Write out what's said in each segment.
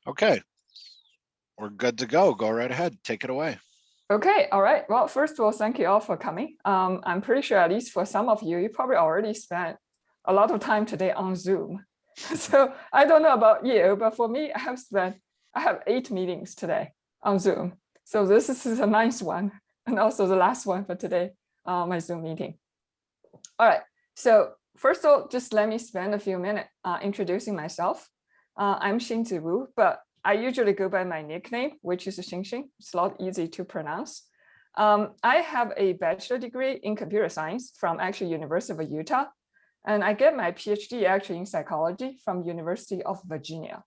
Okay, we're good to go. Go right ahead. Take it away. Okay, all right. Well, first of all, thank you all for coming. I'm pretty sure at least for some of you, you probably already spent a lot of time today on Zoom. So I don't know about you, but for me, I have 8 meetings today on Zoom. So this is a nice one, and also the last one for today, my Zoom meeting. All right, so first of all, just let me spend a few minutes introducing myself. I'm Xinzi Wu, but I usually go by my nickname, which is Xinxin. It's a lot easy to pronounce. I have a bachelor degree in computer science from actually University of Utah. And I get my Ph.D. actually in psychology from University of Virginia.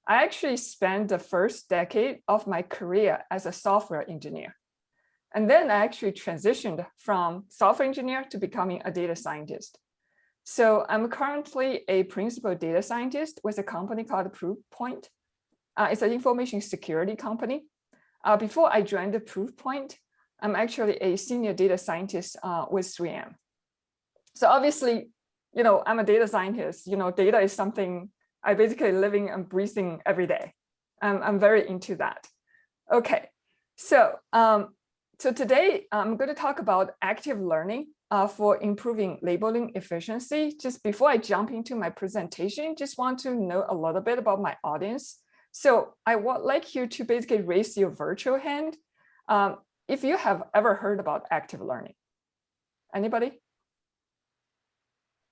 I actually spent the first decade of my career as a software engineer. And then I actually transitioned from software engineer to becoming a data scientist. So I'm currently a principal data scientist with a company called Proofpoint. It's an information security company. Before I joined the Proofpoint, I'm actually a senior data scientist with 3M. So obviously, I'm a data scientist. Data is something I basically living and breathing every day. I'm very into that. Okay, so today I'm going to talk about active learning for improving labeling efficiency. Just before I jump into my presentation, just want to know a little bit about my audience. So I would like you to basically raise your virtual hand if you have ever heard about active learning. Anybody?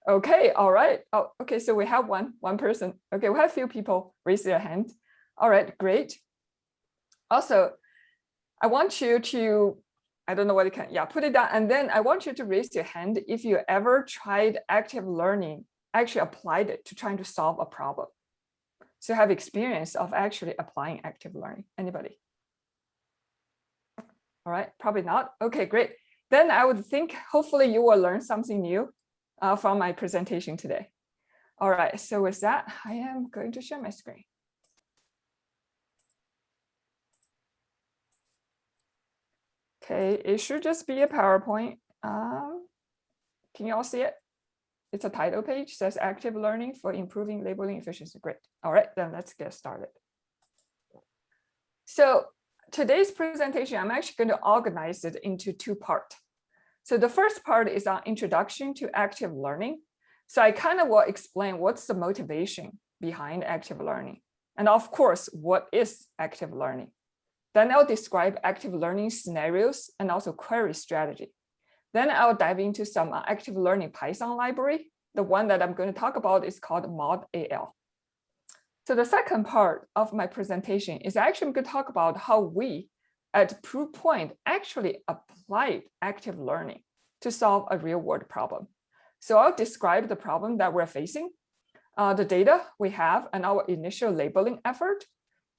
Okay, all right. Oh, okay, so we have one person. Okay, we have a few people raise their hand. All right, great. Also, I want you to, I don't know what you can, put it down. And then I want you to raise your hand if you ever tried active learning, actually applied it to trying to solve a problem. So have experience of actually applying active learning. Anybody? All right, probably not. Okay, great. Then I would think hopefully you will learn something new from my presentation today. All right, so with that, I am going to share my screen. Okay, it should just be a PowerPoint. Can you all see it? It's a title page, says active learning for improving labeling efficiency. Great. All right, then let's get started. So today's presentation, I'm actually going to organize it into 2 parts. So the first part is an introduction to active learning. So I kind of will explain what's the motivation behind active learning. And of course, what is active learning? Then I'll describe active learning scenarios and also query strategy. Then I'll dive into some active learning Python library. The one that I'm going to talk about is called ModAL. So the second part of my presentation is actually I'm going to talk about how we at Proofpoint actually applied active learning to solve a real-world problem. So I'll describe the problem that we're facing, the data we have, and our initial labeling effort.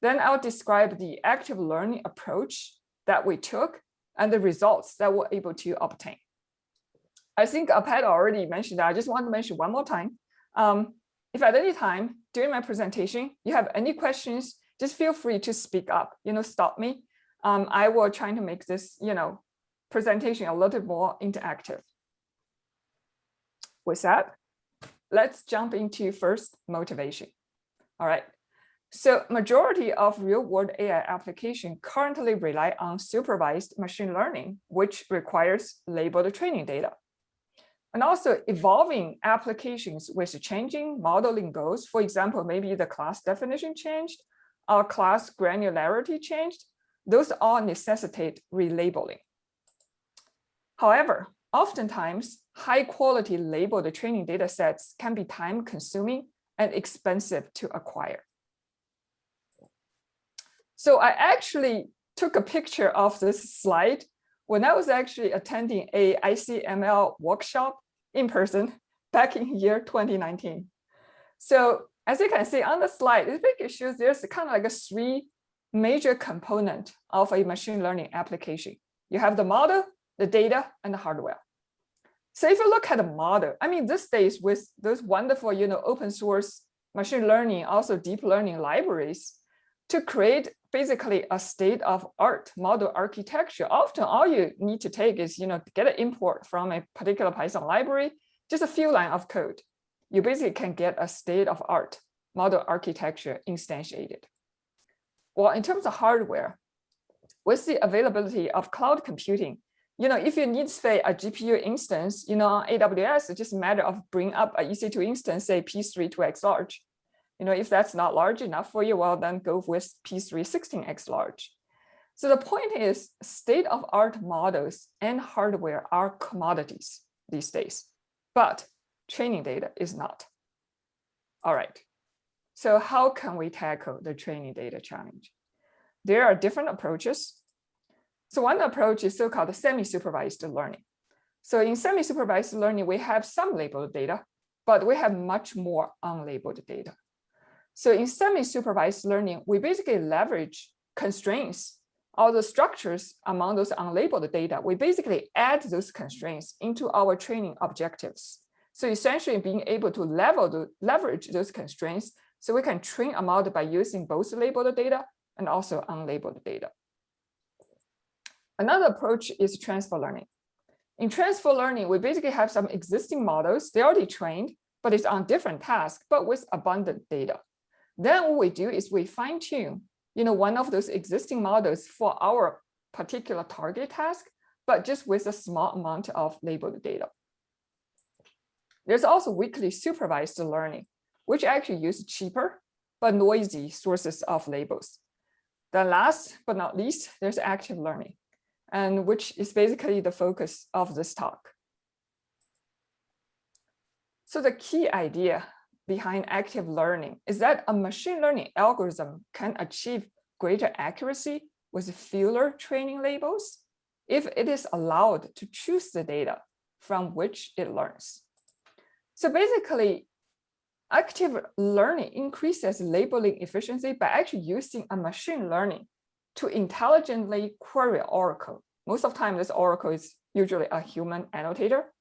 Then I'll describe the active learning approach that we took and the results that we're able to obtain. I think Pat already mentioned that. I just want to mention one more time. If at any time during my presentation you have any questions, just feel free to speak up, stop me. I will try to make this, presentation a little more interactive. With that, let's jump into first motivation. All right. So majority of real-world AI applications currently rely on supervised machine learning, which requires labeled training data. And also evolving applications with changing modeling goals. For example, maybe the class definition changed or class granularity changed. Those all necessitate relabeling. However, oftentimes, high-quality labeled training data sets can be time-consuming and expensive to acquire. So I actually took a picture of this slide when I was actually attending a ICML workshop in person back in year 2019. So as you can see on the slide, this picture shows there's kind of like a 3 major component of a machine learning application. You have the model, the data, and the hardware. So if you look at the model, I mean, these days with those wonderful, open source machine learning, also deep learning libraries, to create basically a state-of-art model architecture, often all you need to take is, get an import from a particular Python library, just a few lines of code. You basically can get a state-of-art model architecture instantiated. Well, in terms of hardware, with the availability of cloud computing, if you need, say, a GPU instance, on AWS, it's just a matter of bring up a EC2 instance, say P3 2x large. If that's not large enough for you, well, then go with P3 16x large. So the point is, state-of-art models and hardware are commodities these days, but training data is not. All right, so how can we tackle the training data challenge? There are different approaches. So one approach is so-called semi-supervised learning. So in semi-supervised learning, we have some labeled data, but we have much more unlabeled data. So in semi-supervised learning, we basically leverage constraints, all the structures among those unlabeled data. We basically add those constraints into our training objectives. So essentially being able to leverage those constraints so we can train a model by using both labeled data and also unlabeled data. Another approach is transfer learning. In transfer learning, we basically have some existing models. They're already trained, but it's on different tasks, but with abundant data. Then what we do is we fine tune, one of those existing models for our particular target task, but just with a small amount of labeled data. There's also weakly supervised learning, which actually use cheaper but noisy sources of labels. Then last but not least, there's active learning, and which is basically the focus of this talk. So the key idea behind active learning is that a machine learning algorithm can achieve greater accuracy with fewer training labels if it is allowed to choose the data from which it learns. So basically, active learning increases labeling efficiency by actually using a machine learning to intelligently query Oracle. Most of the time, this Oracle is usually a human annotator,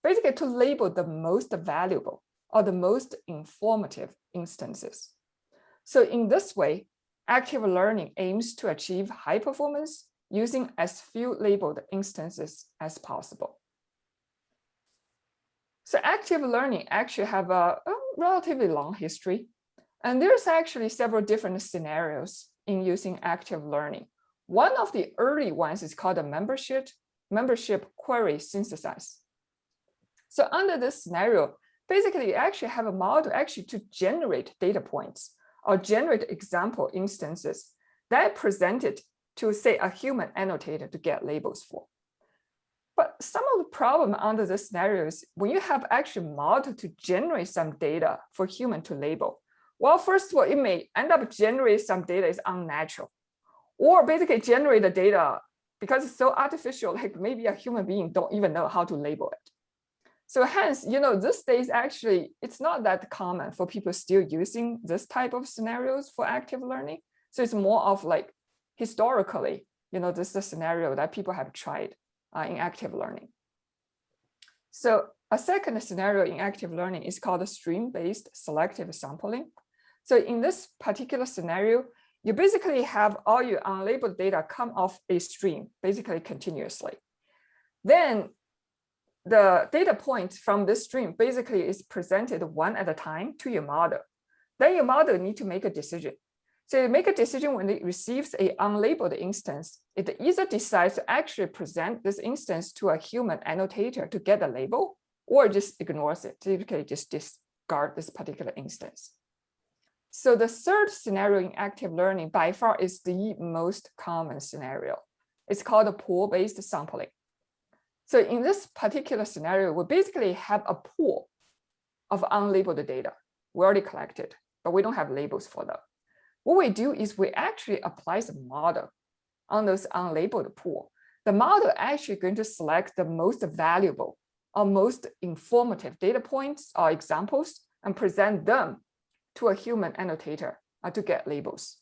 basically to label the most valuable or the most informative instances. So in this way, active learning aims to achieve high performance using as few labeled instances as possible. So active learning actually have a relatively long history, and there's actually several different scenarios in using active learning. One of the early ones is called a membership query synthesis. So under this scenario, basically you actually have a model actually to generate data points or generate example instances that are presented to, say, a human annotator to get labels for. But some of the problem under this scenario is when you have actually model to generate some data for human to label. Well, first of all, it may end up generating some data is unnatural, or basically generate the data because it's so artificial, like maybe a human being don't even know how to label it. So hence, these days actually, it's not that common for people still using this type of scenarios for active learning. So it's more of like historically, this is a scenario that people have tried in active learning. So a second scenario in active learning is called stream-based selective sampling. So in this particular scenario, you basically have all your unlabeled data come off a stream, basically continuously. Then the data point from this stream basically is presented one at a time to your model. Then your model need to make a decision. So you make a decision when it receives a unlabeled instance, it either decides to actually present this instance to a human annotator to get a label, or just ignores it, typically just discard this particular instance. So the third scenario in active learning by far is the most common scenario. It's called a pool-based sampling. So in this particular scenario, we basically have a pool of unlabeled data we already collected, but we don't have labels for them. What we do is we actually apply the model on those unlabeled pool. The model actually going to select the most valuable or most informative data points or examples and present them to a human annotator to get labels.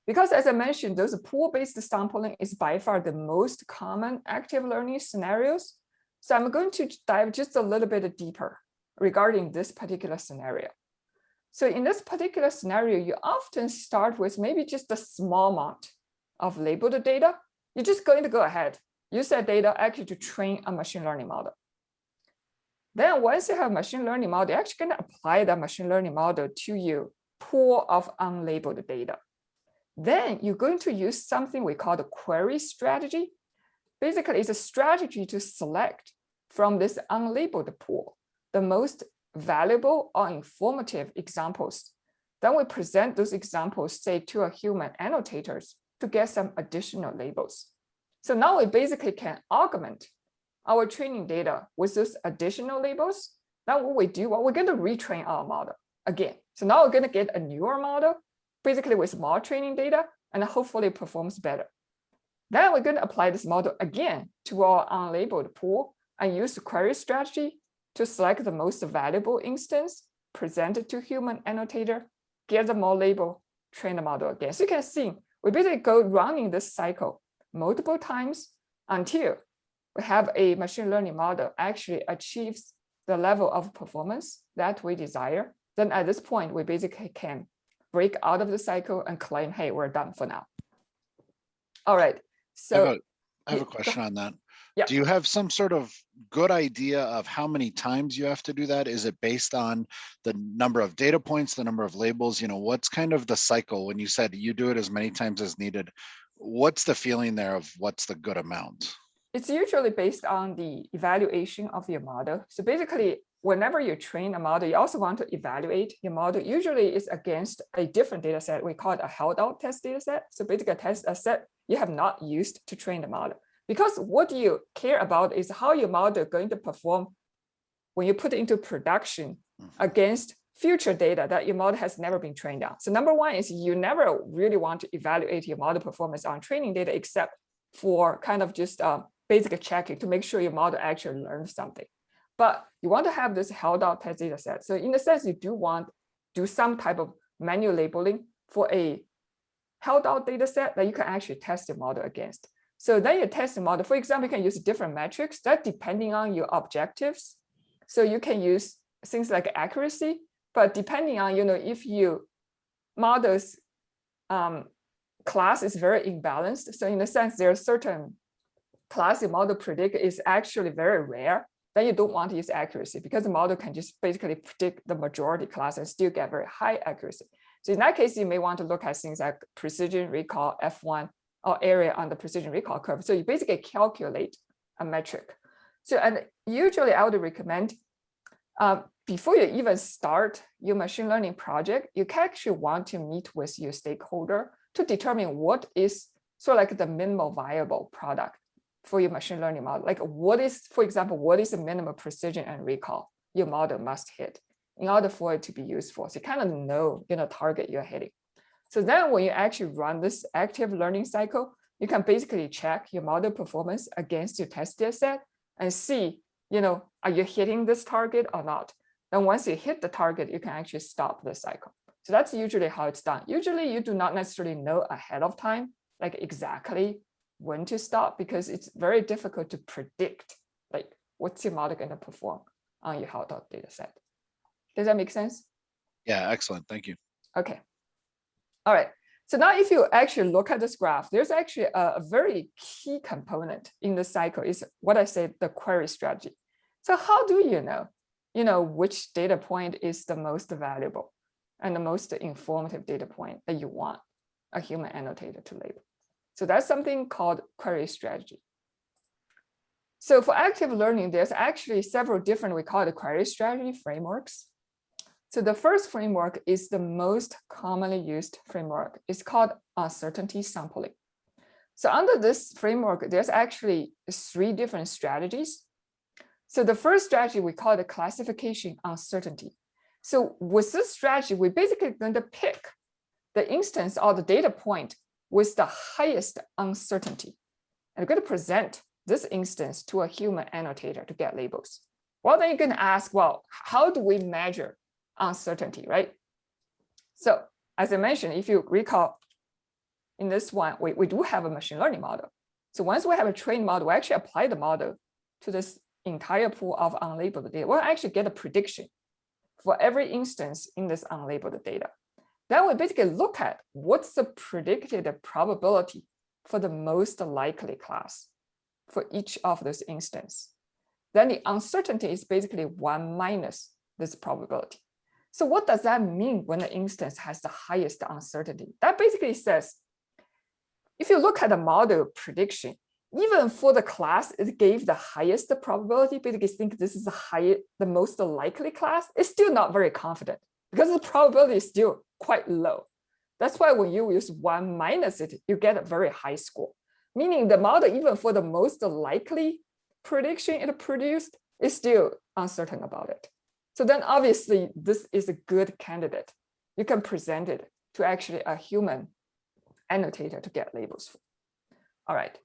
Because as I mentioned, those pool-based sampling is by far the most common active learning scenarios. So I'm going to dive just a little bit deeper regarding this particular scenario. So in this particular scenario, you often start with maybe just a small amount of labeled data. You're just going to go ahead, use that data actually to train a machine learning model. Then once you have a machine learning model, you're actually going to apply that machine learning model to your pool of unlabeled data. Then you're going to use something we call the query strategy. Basically, it's a strategy to select from this unlabeled pool the most valuable or informative examples. Then we present those examples, say, to a human annotators to get some additional labels. So now we basically can augment our training data with those additional labels. Now what we do, well, we're going to retrain our model again. So now we're going to get a newer model, basically with more training data, and hopefully it performs better. Then we're going to apply this model again to our unlabeled pool and use the query strategy to select the most valuable instance, present it to human annotator, get the more label, train the model again. So you can see, we basically go running this cycle multiple times until we have a machine learning model actually achieves the level of performance that we desire. Then at this point, we basically can break out of the cycle and claim, hey, we're done for now. All right. So I have a question on that. Yeah. Do you have some sort of good idea of how many times you have to do that? Is it based on the number of data points, the number of labels? You know, what's kind of the cycle when you said you do it as many times as needed? What's the feeling there of what's the good amount? It's usually based on the evaluation of your model. So basically, whenever you train a model, you also want to evaluate your model. Usually it's against a different data set. We call it a held out test data set. So basically a set you have not used to train the model. Because what you care about is how your model is going to perform when you put it into production against future data that your model has never been trained on. So number one is you never really want to evaluate your model performance on training data except for kind of just basic checking to make sure your model actually learned something. But you want to have this held out test data set. So in a sense, you do want to do some type of manual labeling for a held out data set that you can actually test the model against. So then you test the model. For example, you can use different metrics that depending on your objectives. So you can use things like accuracy, but depending on, if you model's class is very imbalanced. So in a sense, there are certain class your model predict is actually very rare. Then you don't want to use accuracy because the model can just basically predict the majority class and still get very high accuracy. So in that case, you may want to look at things like precision recall F1 or area on the precision recall curve. So you basically calculate a metric. So, and usually I would recommend before you even start your machine learning project, you actually want to meet with your stakeholder to determine what is sort of like the minimal viable product for your machine learning model. Like what is, for example, what is the minimum precision and recall your model must hit in order for it to be useful? So you kind of know, target you're hitting. So then when you actually run this active learning cycle, you can basically check your model performance against your test data set and see, are you hitting this target or not? Then once you hit the target, you can actually stop the cycle. So that's usually how it's done. Usually you do not necessarily know ahead of time, like exactly when to stop, because it's very difficult to predict, like what's your model going to perform on your held out data set. Does that make sense? Yeah, excellent. Thank you. Okay. All right. So now if you actually look at this graph, there's actually a very key component in the cycle is what I say, the query strategy. So how do you know, which data point is the most valuable and the most informative data point that you want a human annotator to label? So that's something called query strategy. So for active learning, there's actually several different, we call it query strategy frameworks. So the first framework is the most commonly used framework. It's called uncertainty sampling. So under this framework, there's actually 3 different strategies. So the first strategy, we call it classification uncertainty. So with this strategy, we're basically going to pick the instance or the data point with the highest uncertainty. And we're going to present this instance to a human annotator to get labels. Well, then you're going to ask, well, how do we measure uncertainty, right? So as I mentioned, if you recall in this one, we do have a machine learning model. So once we have a trained model, we actually apply the model to this entire pool of unlabeled data. We'll actually get a prediction for every instance in this unlabeled data. Then we basically look at what's the predicted probability for the most likely class for each of those instances. Then the uncertainty is basically 1 minus this probability. So what does that mean when the instance has the highest uncertainty? That basically says if you look at the model prediction, even for the class, it gave the highest probability, because you think this is the most likely class, it's still not very confident because the probability is still quite low. That's why when you use 1 minus it, you get a very high score, meaning the model, even for the most likely prediction it produced, is still uncertain about it. So then obviously this is a good candidate. You can present it to actually a human annotator to get labels for. All right.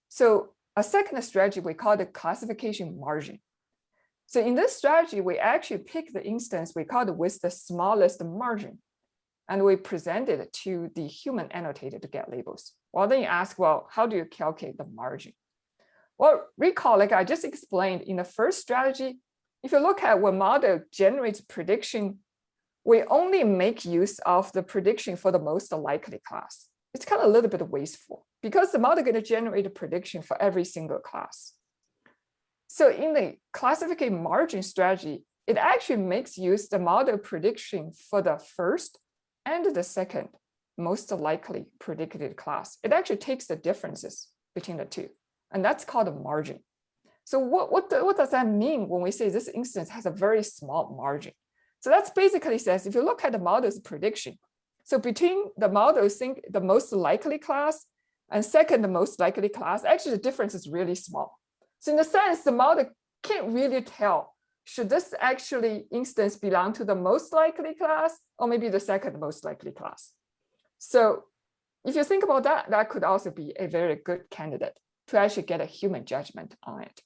So a second strategy we call the classification margin. So in this strategy, we actually pick the instance we call it with the smallest margin, and we present it to the human annotator to get labels. Well, then you ask, well, how do you calculate the margin? Well, recall, like I just explained in the first strategy, if you look at when model generates prediction, we only make use of the prediction for the most likely class. It's kind of a little bit wasteful because the model is going to generate a prediction for every single class. So in the classification margin strategy, it actually makes use the model prediction for the first and the second most likely predicted class. It actually takes the differences between the two, and that's called a margin. So what does that mean when we say this instance has a very small margin? So that's basically says, if you look at the model's prediction, so between the models think the most likely class and second the most likely class, actually the difference is really small. So in a sense, the model can't really tell, should this actually instance belong to the most likely class or maybe the second most likely class? So if you think about that, that could also be a very good candidate to actually get a human judgment on it.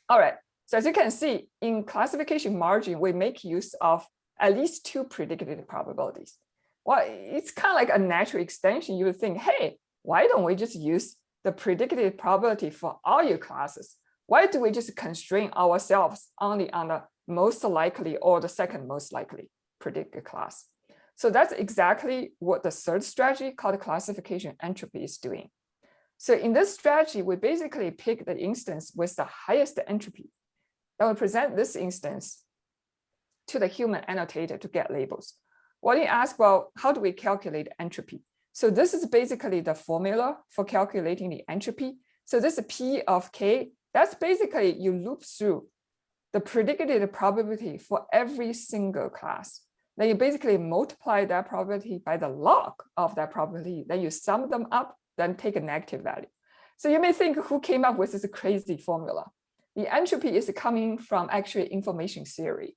All right, so as you can see, in classification margin, we make use of at least 2 predicted probabilities. Well, it's kind of like a natural extension. You would think, hey, why don't we just use the predicted probability for all your classes? Why do we just constrain ourselves only on the most likely or the second most likely predicted class? So that's exactly what the third strategy called classification entropy is doing. So in this strategy, we basically pick the instance with the highest entropy. Then we present this instance to the human annotator to get labels. Well, you ask, well, how do we calculate entropy? So this is basically the formula for calculating the entropy. So this P of K, that's basically you loop through the predicted probability for every single class. Then you basically multiply that probability by the log of that probability. Then you sum them up, then take a negative value. So you may think, who came up with this crazy formula? The entropy is coming from actually information theory.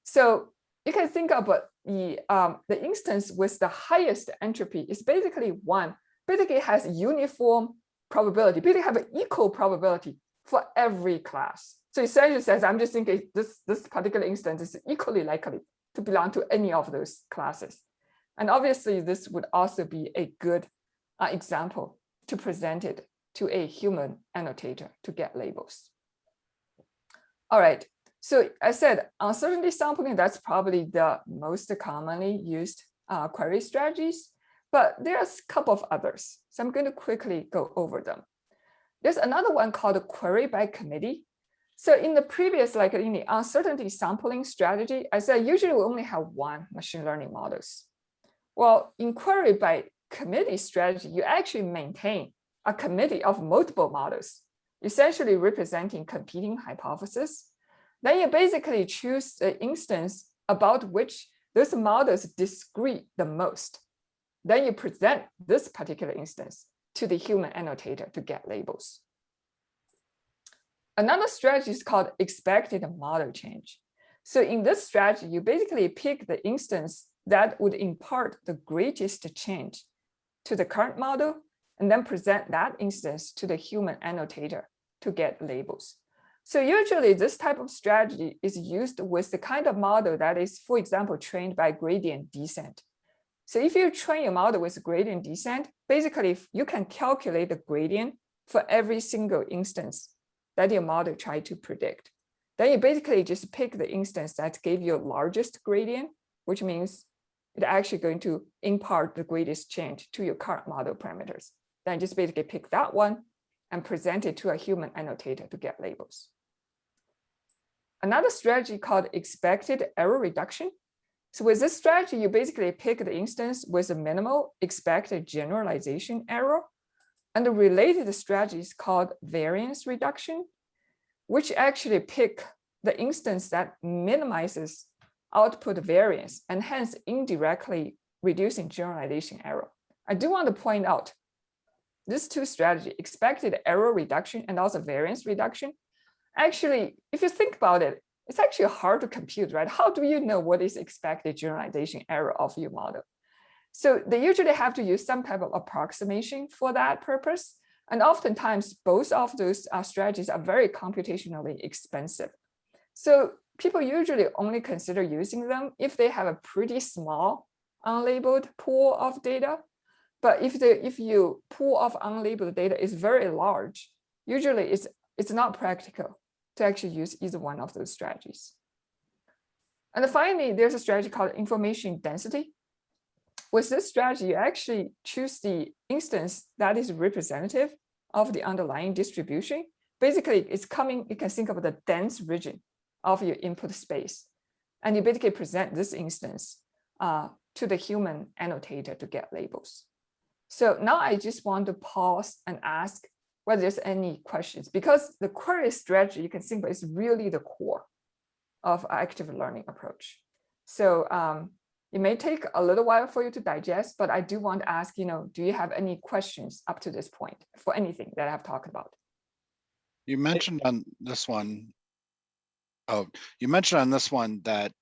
So you can think of the instance with the highest entropy is basically one, basically has uniform probability, basically have an equal probability for every class. So essentially says, I'm just thinking this particular instance is equally likely to belong to any of those classes. And obviously this would also be a good example to present it to a human annotator to get labels. All right. So I said uncertainty sampling, that's probably the most commonly used query strategies, but there's a couple of others. So I'm going to quickly go over them. There's another one called query by committee. So in the previous, like in the uncertainty sampling strategy, I said usually we only have one machine learning models. Well, in query by committee strategy, you actually maintain a committee of multiple models, essentially representing competing hypotheses. Then you basically choose the instance about which those models disagree the most. Then you present this particular instance to the human annotator to get labels. Another strategy is called expected model change. So in this strategy, you basically pick the instance that would impart the greatest change to the current model, and then present that instance to the human annotator to get labels. So usually this type of strategy is used with the kind of model that is, for example, trained by gradient descent. So if you train your model with gradient descent, basically you can calculate the gradient for every single instance that your model tried to predict. Then you basically just pick the instance that gave you largest gradient, which means it's actually going to impart the greatest change to your current model parameters. Then just basically pick that one and present it to a human annotator to get labels. Another strategy called expected error reduction. So with this strategy, you basically pick the instance with a minimal expected generalization error. And the related strategy is called variance reduction, which actually pick the instance that minimizes output variance and hence indirectly reducing generalization error. I do want to point out these two strategies, expected error reduction and also variance reduction. Actually, if you think about it, it's actually hard to compute, right? How do you know what is expected generalization error of your model? So they usually have to use some type of approximation for that purpose. And oftentimes, both of those strategies are very computationally expensive. So people usually only consider using them if they have a pretty small unlabeled pool of data. But if your pool of unlabeled data is very large, usually it's not practical to actually use either one of those strategies. And finally, there's a strategy called information density. With this strategy, you actually choose the instance that is representative of the underlying distribution. Basically, you can think of the dense region of your input space. And you basically present this instance to the human annotator to get labels. So now I just want to pause and ask whether there's any questions, because the query strategy you can think of is really the core of active learning approach. So it may take a little while for you to digest, but I do want to ask, do you have any questions up to this point for anything that I've talked about? You mentioned on this one, that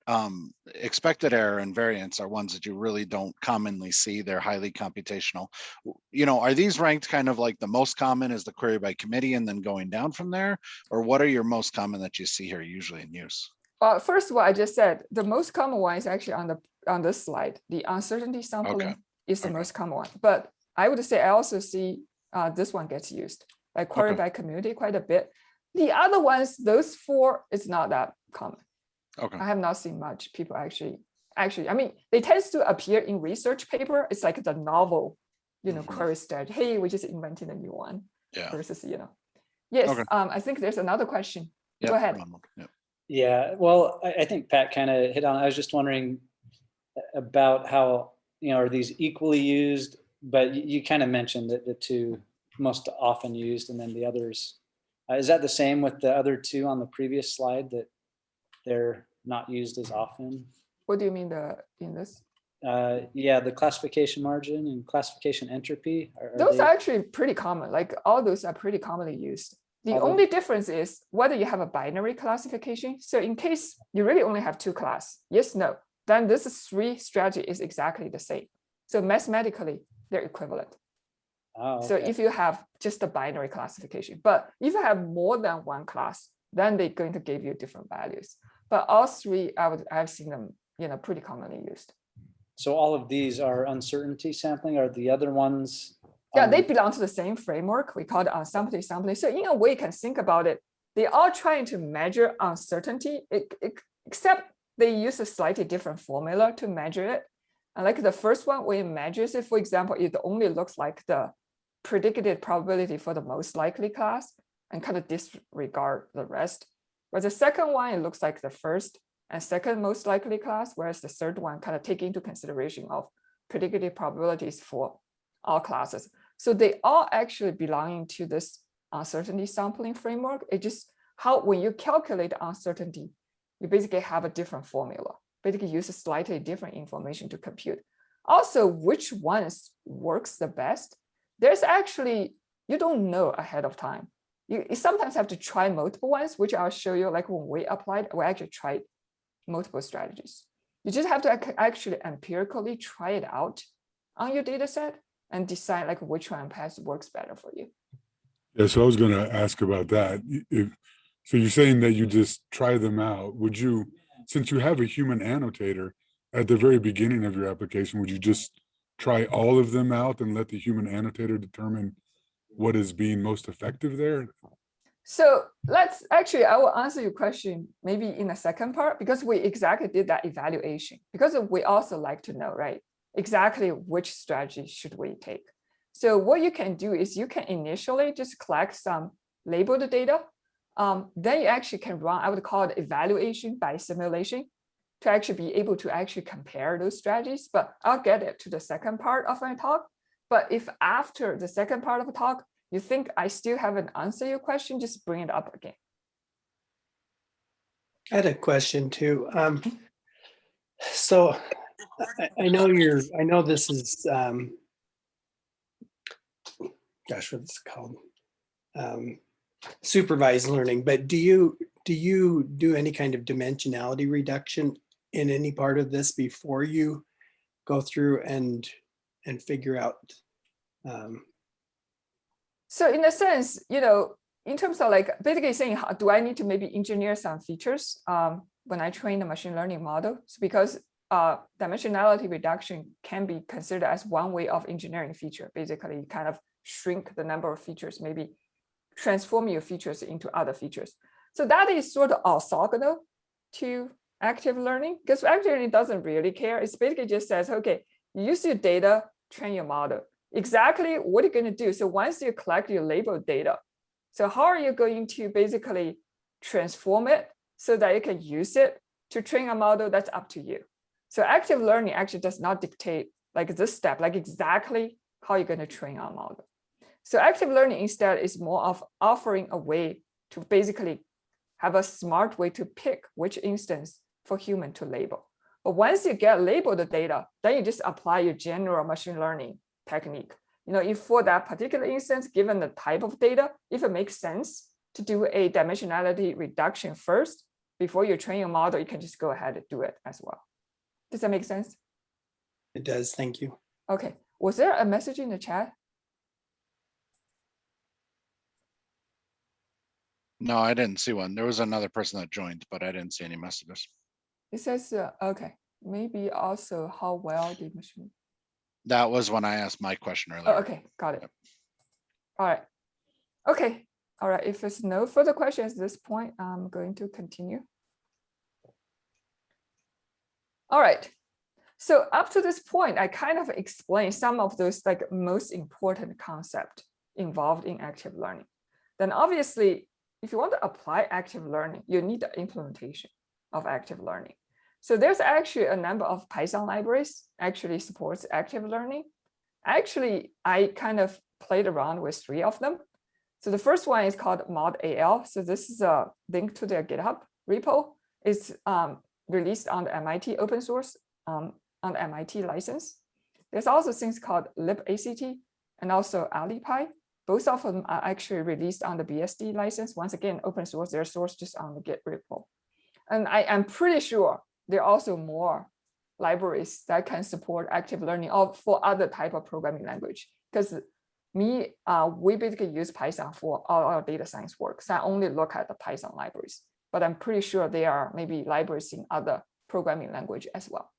expected error and variance are ones that you really don't commonly see. They're highly computational. Are these ranked kind of like the most common is the query by committee and then going down from there? Or what are your most common that you see here usually in use? Well, first of all, I just said the most common one is actually on this slide. The uncertainty sampling is the most common one. But I would say I also see this one gets used, like query by community quite a bit. The other ones, those four, it's not that common. I have not seen much people actually, I mean, they tend to appear in research paper. It's like the novel, query strategy. Hey, we just invented a new one. Versus, Yes, I think there's another question. Go ahead. Yeah, well, I think Pat kind of hit on. I was just wondering about how, are these equally used? But you kind of mentioned that the two most often used, and then the others. Is that the same with the other two on the previous slide, that they're not used as often? What do you mean in this? Yeah, the classification margin and classification entropy. Those are actually pretty common. Like all those are pretty commonly used. The only difference is whether you have a binary classification. So in case you really only have two class, yes, no, then this three strategy is exactly the same. So mathematically, they're equivalent. So if you have just a binary classification, but if you have more than one class, then they're going to give you different values. But all three, I've seen them, pretty commonly used. So all of these are uncertainty sampling. Are the other ones? Yeah, they belong to the same framework. We call it uncertainty sampling. So in a way, you can think about it. They are trying to measure uncertainty, except they use a slightly different formula to measure it. And like the first one, when it measures it, for example, it only looks like the predicted probability for the most likely class and kind of disregard the rest. Whereas the second one, it looks like the first and second most likely class, whereas the third one kind of take into consideration of predicted probabilities for all classes. So they are actually belonging to this uncertainty sampling framework. It just when you calculate uncertainty, you basically have a different formula, basically use a slightly different information to compute. Also, which ones works the best? There's actually, you don't know ahead of time. You sometimes have to try multiple ones, which I'll show you. Like when we applied, we actually tried multiple strategies. You just have to actually empirically try it out on your data set and decide like which one works better for you. Yeah, so I was going to ask about that. So you're saying that you just try them out. Would you, since you have a human annotator at the very beginning of your application, would you just try all of them out and let the human annotator determine what is being most effective there? So I will answer your question maybe in the second part, because we exactly did that evaluation, because we also like to know, right, exactly which strategy should we take. So what you can do is you can initially just collect some labeled data. Then you actually can run, I would call it evaluation by simulation. to actually be able to actually compare those strategies, but I'll get it to the second part of my talk. But if after the second part of the talk, you think I still haven't answered your question, just bring it up again. I had a question too. So I know I know this is, gosh, what's it called? Supervised learning, but do you do any kind of dimensionality reduction in any part of this before you go through and figure out? So in a sense, in terms of like basically saying, do I need to maybe engineer some features when I train the machine learning model? So because dimensionality reduction can be considered as one way of engineering feature, basically kind of shrink the number of features, maybe transform your features into other features. So that is sort of orthogonal to active learning, because active learning doesn't really care. It's basically just says, okay, use your data, train your model. Exactly what you're going to do. So once you collect your labeled data, so how are you going to basically transform it so that you can use it to train a model? That's up to you. So active learning actually does not dictate like this step, like exactly how you're going to train our model. So active learning instead is more of offering a way to basically have a smart way to pick which instance for human to label. But once you get labeled data, then you just apply your general machine learning technique. If for that particular instance, given the type of data, if it makes sense to do a dimensionality reduction first before you train your model, you can just go ahead and do it as well. Does that make sense? It does. Thank you. Okay. Was there a message in the chat? No, I didn't see one. There was another person that joined, but I didn't see any messages. It says, okay, maybe also how well the machine. That was when I asked my question earlier. Oh, okay, got it. Yep. All right. Okay. All right. If there's no further questions at this point, I'm going to continue. All right. So up to this point, I kind of explained some of those like most important concepts involved in active learning. Then obviously, if you want to apply active learning, you need the implementation of active learning. So there's actually a number of Python libraries actually supports active learning. Actually, I kind of played around with 3 of them. So the first one is called ModAL. So this is a link to their GitHub repo. It's released on the MIT open source on the MIT license. There's also things called libact and also AliPy. Both of them are actually released on the BSD license. Once again, open source, they're sourced just on the Git repo. And I'm pretty sure there are also more libraries that can support active learning or for other type of programming language. Because we basically use Python for all our data science work. So I only look at the Python libraries, but I'm pretty sure there are maybe libraries in other programming language as well.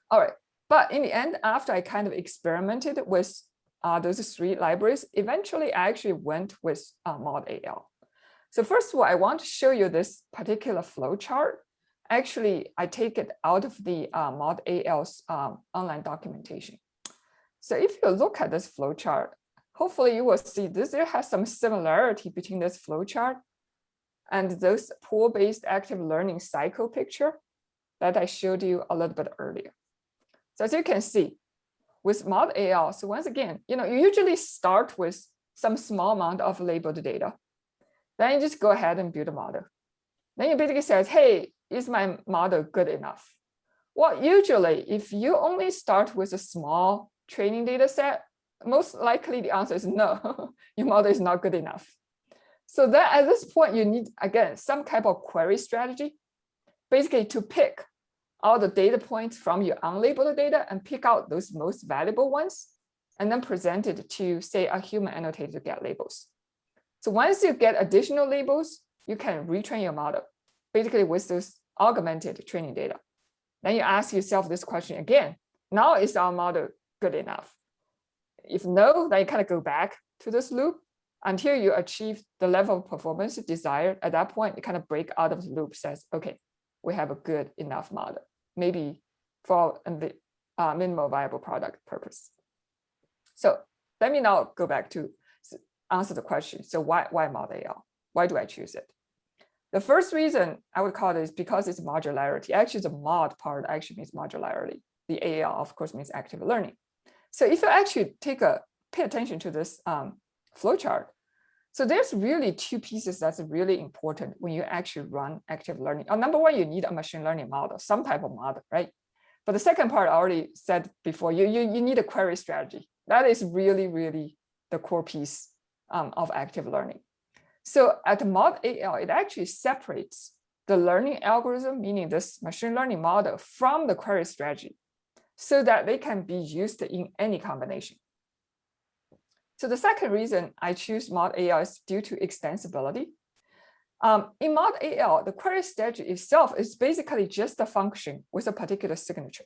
All right, but in the end, after I kind of experimented with those 3 libraries, eventually I actually went with ModAL. So first of all, I want to show you this particular flowchart. Actually, I take it out of the ModAL's online documentation. So if you look at this flowchart, hopefully you will see there has some similarity between this flowchart and those pool-based active learning cycle picture that I showed you a little bit earlier. So as you can see, with ModAL, so once again, you usually start with some small amount of labeled data. Then you just go ahead and build a model. Then you basically say, hey, is my model good enough? Well, usually, if you only start with a small training data set, most likely the answer is no, your model is not good enough. So then at this point, you need, again, some type of query strategy, basically to pick all the data points from your unlabeled data and pick out those most valuable ones, and then present it to, say, a human annotator to get labels. So once you get additional labels, you can retrain your model, basically with those augmented training data. Then you ask yourself this question again, now is our model good enough? If no, then you kind of go back to this loop until you achieve the level of performance desired. At that point, you kind of break out of the loop, says, okay, we have a good enough model, maybe for the minimal viable product purpose. So let me now go back to answer the question. So why ModAL? Why do I choose it? The first reason I would call it is because it's modularity. Actually, the mod part actually means modularity. The AL, of course, means active learning. So if you actually pay attention to this flowchart, so there's really two pieces that's really important when you actually run active learning. Number one, you need a machine learning model, some type of model, right? But the second part, I already said before, you need a query strategy. That is really, really the core piece of active learning. So at mod AL, it actually separates the learning algorithm, meaning this machine learning model, from the query strategy so that they can be used in any combination. So the second reason I choose mod AL is due to extensibility. In mod AL, the query strategy itself is basically just a function with a particular signature.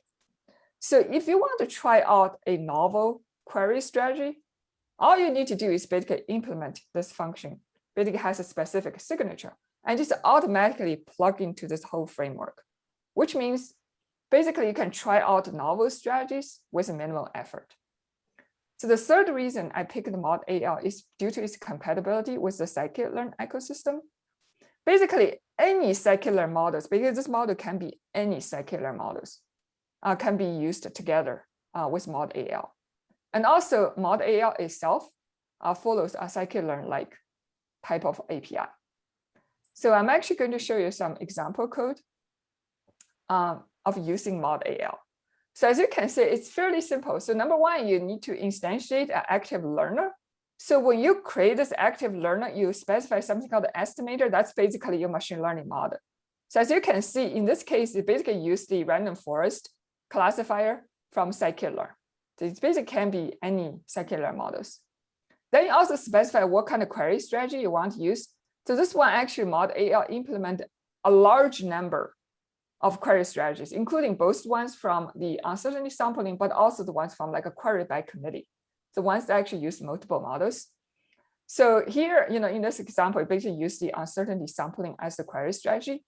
So if you want to try out a novel query strategy, all you need to do is basically implement this function. Basically has a specific signature and just automatically plug into this whole framework, which means basically you can try out novel strategies with minimal effort. So the third reason I picked the mod AL is due to its compatibility with the scikit-learn ecosystem. Basically, any scikit-learn models, because this model can be any scikit-learn models, can be used together with mod AL. And also mod AL itself follows a scikit-learn-like type of API. So I'm actually going to show you some example code of using mod AL. So as you can see, it's fairly simple. So number one, you need to instantiate an active learner. So when you create this active learner, you specify something called the estimator. That's basically your machine learning model. So as you can see, in this case, it basically used the random forest classifier from scikit-learn. So it basically can be any scikit-learn models. Then you also specify what kind of query strategy you want to use. So this one actually mod AL implement a large number of query strategies, including both ones from the uncertainty sampling, but also the ones from like a query by committee, the ones that actually use multiple models. So here, in this example, you basically use the uncertainty sampling as the query strategy.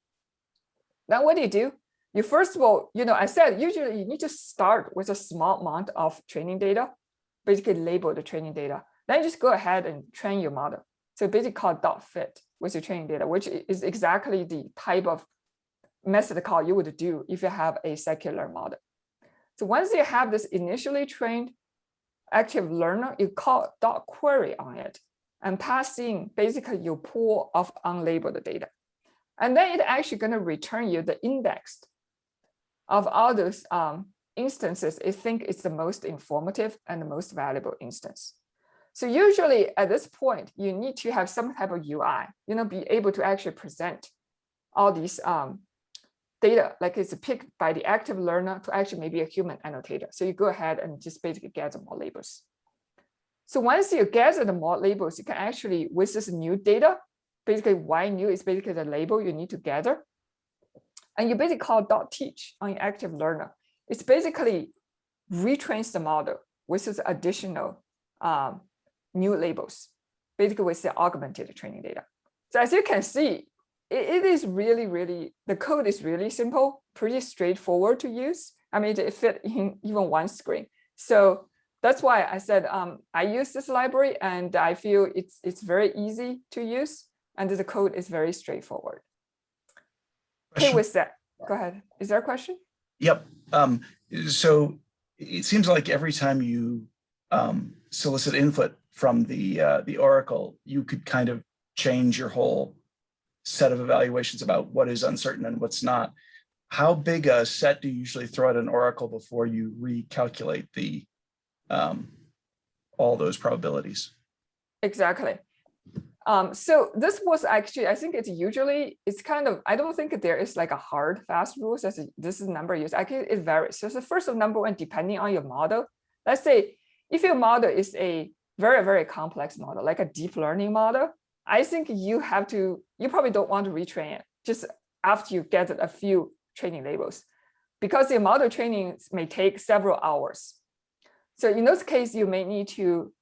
Then what do? You first of all, I said usually you need to start with a small amount of training data, basically label the training data. Then you just go ahead and train your model. So basically called .fit with your training data, which is exactly the type of method call you would do if you have a scikit-learn model. So once you have this initially trained active learner, you call .query on it and pass in basically your pool of unlabeled data. And then it's actually going to return you the index of all those instances it think is the most informative and the most valuable instance. So usually at this point, you need to have some type of UI, be able to actually present all these data, like it's picked by the active learner to actually maybe a human annotator. So you go ahead and just basically gather more labels. So once you gather the more labels, you can actually, with this new data, basically Y new is basically the label you need to gather. And you basically call .teach on your active learner. It's basically retrains the model with this additional new labels, basically with the augmented training data. So as you can see, it is really, the code is really simple, pretty straightforward to use. I mean, it fit in even one screen. So that's why I said I use this library and I feel it's very easy to use and the code is very straightforward. Okay, with that, go ahead. Is there a question? Yep. So it seems like every time you solicit input from the Oracle, you could kind of change your whole set of evaluations about what is uncertain and what's not. How big a set do you usually throw at an Oracle before you recalculate the all those probabilities? Exactly. So this was actually, I think it's kind of, I don't think there is like a hard fast rule as this is number used. Actually, it varies. So the first of number one, depending on your model, let's say if your model is a very complex model, like a deep learning model, I think you probably don't want to retrain it just after you get a few training labels, because the model training may take several hours. So in those cases, you may need to,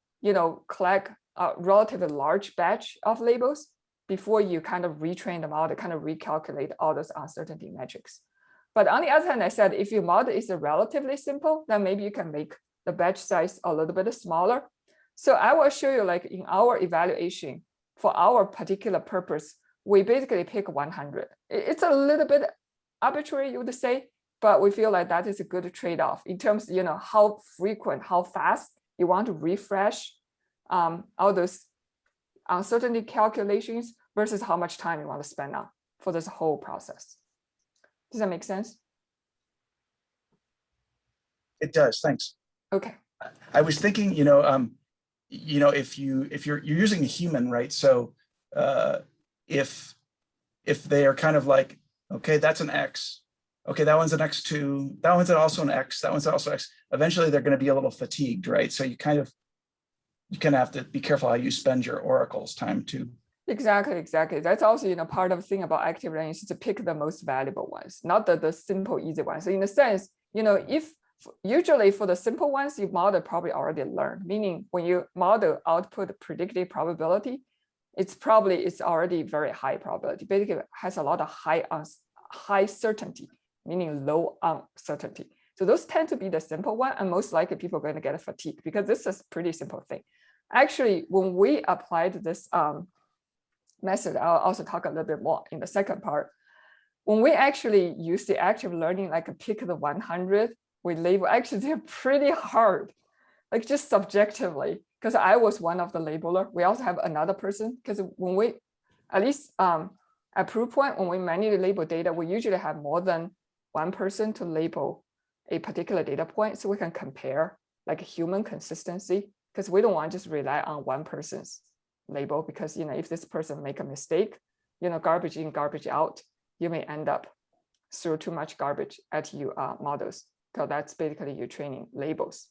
collect a relatively large batch of labels before you kind of retrain the model, kind of recalculate all those uncertainty metrics. But on the other hand, I said, if your model is relatively simple, then maybe you can make the batch size a little bit smaller. So I will show you, like in our evaluation for our particular purpose, we basically pick 100. It's a little bit arbitrary, you would say, but we feel like that is a good trade-off in terms, how frequent, how fast you want to refresh all those uncertainty calculations versus how much time you want to spend on for this whole process. Does that make sense? It does. Thanks. Okay. I was thinking, if you're using a human, right? So if they are kind of like, okay, that's an X. Okay, that one's an X2. That one's also an X. That one's also X. Eventually, they're going to be a little fatigued, right? So you kind of have to be careful how you spend your oracle's time too. Exactly. That's also, part of the thing about active learning is to pick the most valuable ones, not the simple, easy ones. So in a sense, if usually for the simple ones, you model probably already learned, meaning when you model output predictive probability, it's already very high probability. Basically, it has a lot of high certainty, meaning low uncertainty. So those tend to be the simple one, and most likely people are going to get a fatigue because this is a pretty simple thing. Actually, when we applied this method, I'll also talk a little bit more in the second part. When we actually use the active learning, like pick the 100, we label, actually they're pretty hard, like just subjectively, because I was one of the labeler. We also have another person, because when we, at least at Proofpoint, when we manually label data, we usually have more than one person to label a particular data point, so we can compare like human consistency, because we don't want to just rely on one person's label, because if this person make a mistake, garbage in, garbage out, you may end up throw too much garbage at your models. So that's basically your training labels.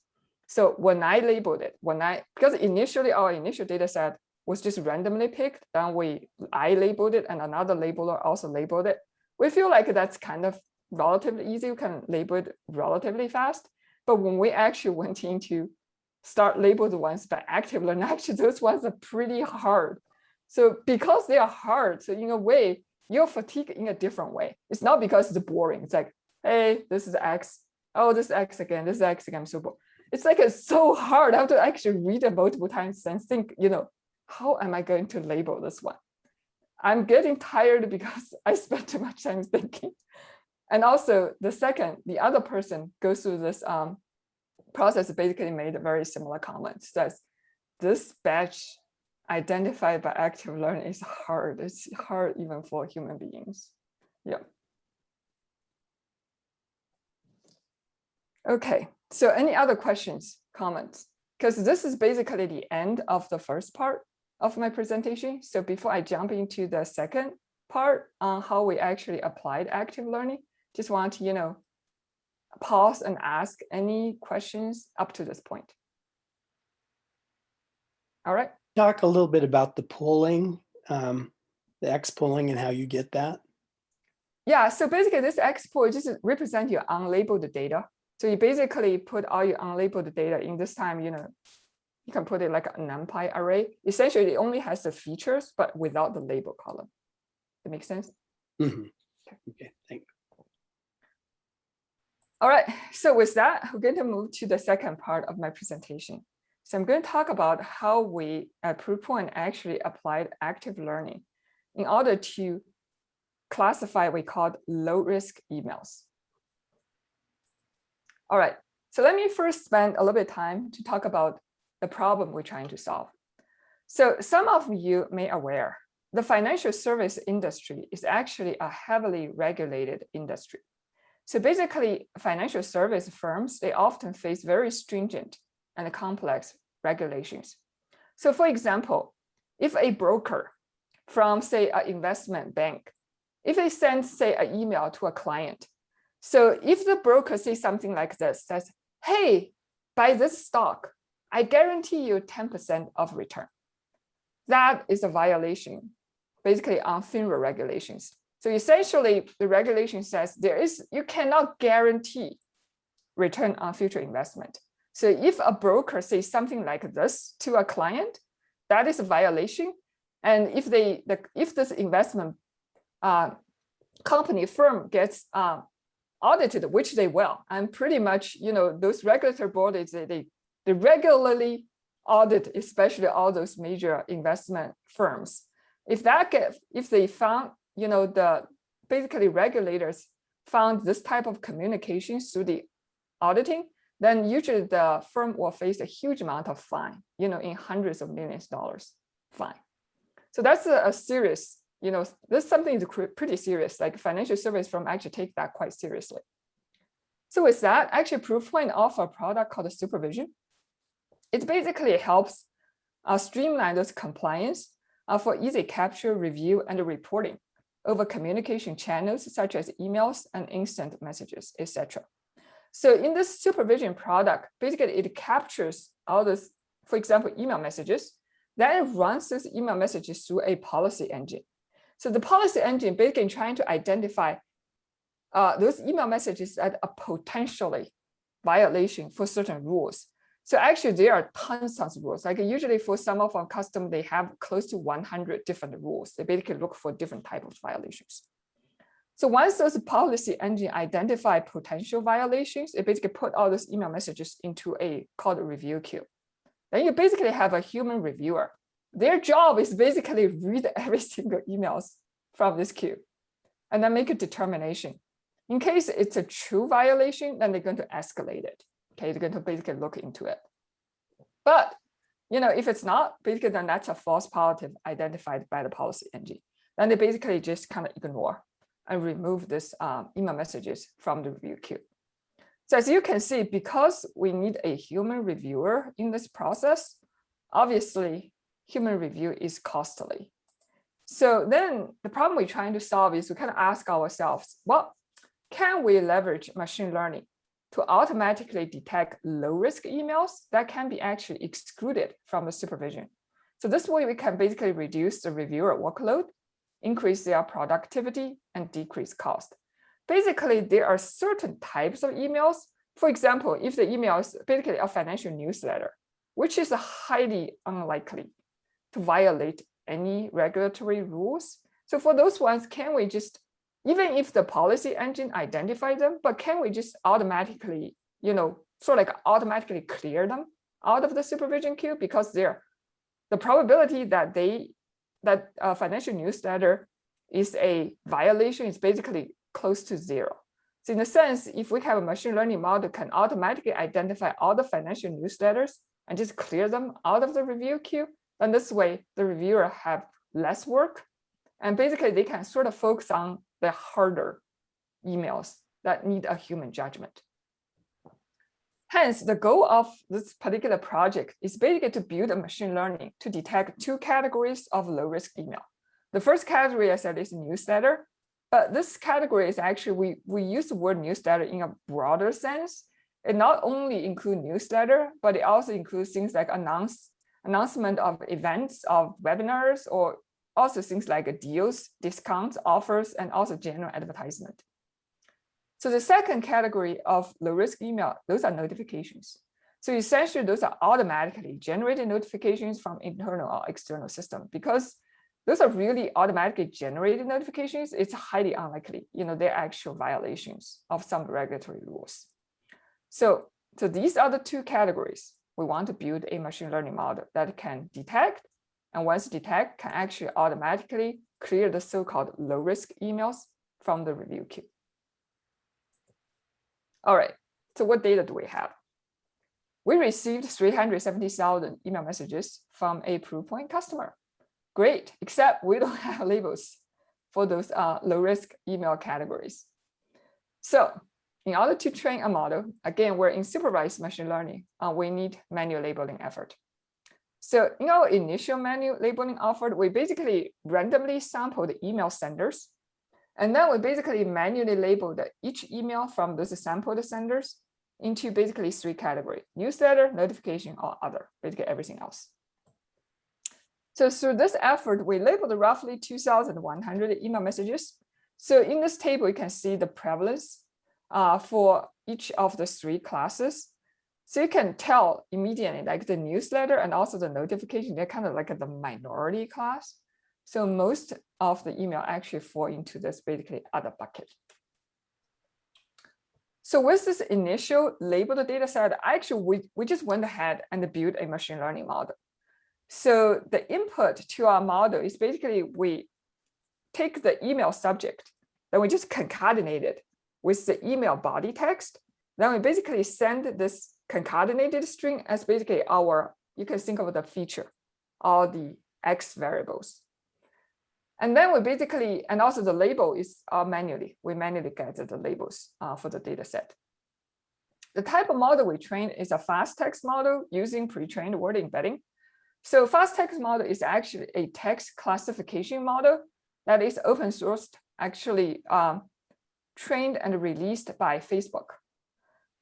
So when I labeled it, because initially our initial data set was just randomly picked, then I labeled it and another labeler also labeled it. We feel like that's kind of relatively easy. You can label it relatively fast. But when we actually went into start label the ones by active learning, actually those ones are pretty hard. So because they are hard, so in a way, you're fatigued in a different way. It's not because it's boring. It's like, hey, this is X. Oh, this is X again, this is X again, so bored. It's like it's so hard. I have to actually read it multiple times and think, how am I going to label this one? I'm getting tired because I spent too much time thinking. And also the other person goes through this process, basically made a very similar comment. Says this batch identified by active learning is hard. It's hard even for human beings. Yeah. Okay, so any other questions, comments? Because this is basically the end of the first part of my presentation. So before I jump into the second part on how we actually applied active learning, just want to, pause and ask any questions up to this point. All right. Talk a little bit about the pooling, the X pooling and how you get that. Yeah, so basically this X pool just represents your unlabeled data. So you basically put all your unlabeled data in this time, you can put it like a NumPy array. Essentially, it only has the features, but without the label column. That makes sense? Mm-hmm. Okay, thanks. All right, so with that, we're going to move to the second part of my presentation. So I'm going to talk about how we at Proofpoint actually applied active learning in order to classify what we call low-risk emails. All right, so let me first spend a little bit of time to talk about the problem we're trying to solve. So some of you may be aware, the financial service industry is actually a heavily regulated industry. So basically, financial service firms, they often face very stringent and complex regulations. So for example, if a broker from, say, an investment bank, if they send, say, an email to a client, so if the broker says something like this, says, hey, buy this stock, I guarantee you 10% of return. That is a violation, basically on FINRA regulations. So essentially, the regulation says you cannot guarantee return on future investment. So if a broker says something like this to a client, that is a violation. And if this investment company firm gets audited, which they will, and pretty much, those regulatory bodies, they regularly audit, especially all those major investment firms. If they found, basically regulators found this type of communications through the auditing, then usually the firm will face a huge amount of fine, in hundreds of millions of dollars fine. So that's a serious, this is something that's pretty serious, like financial service firm actually take that quite seriously. So with that, actually Proofpoint offer a product called Supervision. It basically helps streamline this compliance for easy capture, review, and reporting over communication channels such as emails and instant messages, etc. So in this supervision product, basically it captures all this, for example, email messages, then it runs those email messages through a policy engine. So the policy engine basically trying to identify those email messages that are potentially violation for certain rules. So actually there are tons of rules. Like usually for some of our customers, they have close to 100 different rules. They basically look for different types of violations. So once those policy engine identify potential violations, it basically put all those email messages into a called a review queue. Then you basically have a human reviewer. Their job is basically read every single emails from this queue and then make a determination. In case it's a true violation, then they're going to escalate it. Okay, they're going to basically look into it. But if it's not, basically then that's a false positive identified by the policy engine. Then they basically just kind of ignore and remove this email messages from the review queue. So as you can see, because we need a human reviewer in this process, obviously human review is costly. So then the problem we're trying to solve is we kind of ask ourselves, well, can we leverage machine learning to automatically detect low-risk emails that can be actually excluded from the supervision? So this way we can basically reduce the reviewer workload, increase their productivity, and decrease cost. Basically, there are certain types of emails. For example, if the email is basically a financial newsletter, which is highly unlikely to violate any regulatory rules. So for those ones, can we just, even if the policy engine identifies them, but can we just automatically, automatically clear them out of the supervision queue? Because the probability that a financial newsletter is a violation is basically close to zero. So in a sense, if we have a machine learning model can automatically identify all the financial newsletters and just clear them out of the review queue, then this way the reviewer have less work. And basically they can sort of focus on the harder emails that need a human judgment. Hence, the goal of this particular project is basically to build a machine learning to detect two categories of low-risk email. The first category, I said, is newsletter. But this category is actually, we use the word newsletter in a broader sense. It not only includes newsletter, but it also includes things like announcement of events, of webinars, or also things like deals, discounts, offers, and also general advertisement. So the second category of low-risk email, those are notifications. So essentially, those are automatically generated notifications from internal or external system. Because those are really automatically generated notifications, it's highly unlikely, they're actual violations of some regulatory rules. So these are the two categories. We want to build a machine learning model that can detect, and once detect, can actually automatically clear the so-called low-risk emails from the review queue. All right, so what data do we have? We received 370,000 email messages from a Proofpoint customer. Great, except we don't have labels for those low-risk email categories. So in order to train a model, again, we're in supervised machine learning, we need manual labeling effort. So in our initial manual labeling effort, we basically randomly sampled the email senders. And then we basically manually labeled each email from those sampled senders into basically three categories: newsletter, notification, or other, basically everything else. So through this effort, we labeled roughly 2,100 email messages. So in this table, you can see the prevalence for each of the three classes. So you can tell immediately, like the newsletter and also the notification, they're kind of like the minority class. So most of the email actually fall into this basically other bucket. So with this initial labeled data set, actually we just went ahead and built a machine learning model. So the input to our model is basically we take the email subject, then we just concatenate it with the email body text. Then we basically send this concatenated string as basically our, you can think of the feature, all the X variables. And then we basically, and also the label is manually, we manually get the labels for the data set. The type of model we train is a fast text model using pre-trained word embedding. So fast text model is actually a text classification model that is open sourced, actually trained and released by Facebook.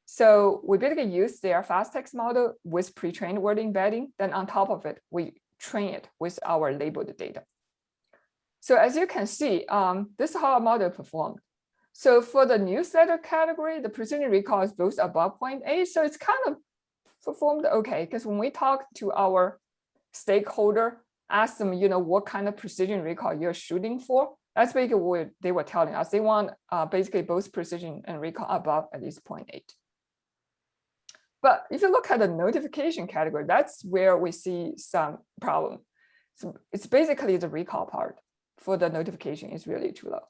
So we basically use their fast text model with pre-trained word embedding. Then on top of it, we train it with our labeled data. So as you can see, this is how our model performed. So for the newsletter category, the precision recall is both above 0.8. So it's kind of performed okay, because when we talk to our stakeholder, ask them, what kind of precision recall you're shooting for, that's basically what they were telling us. They want basically both precision and recall above at least 0.8. But if you look at the notification category, that's where we see some problem. So it's basically the recall part for the notification is really too low.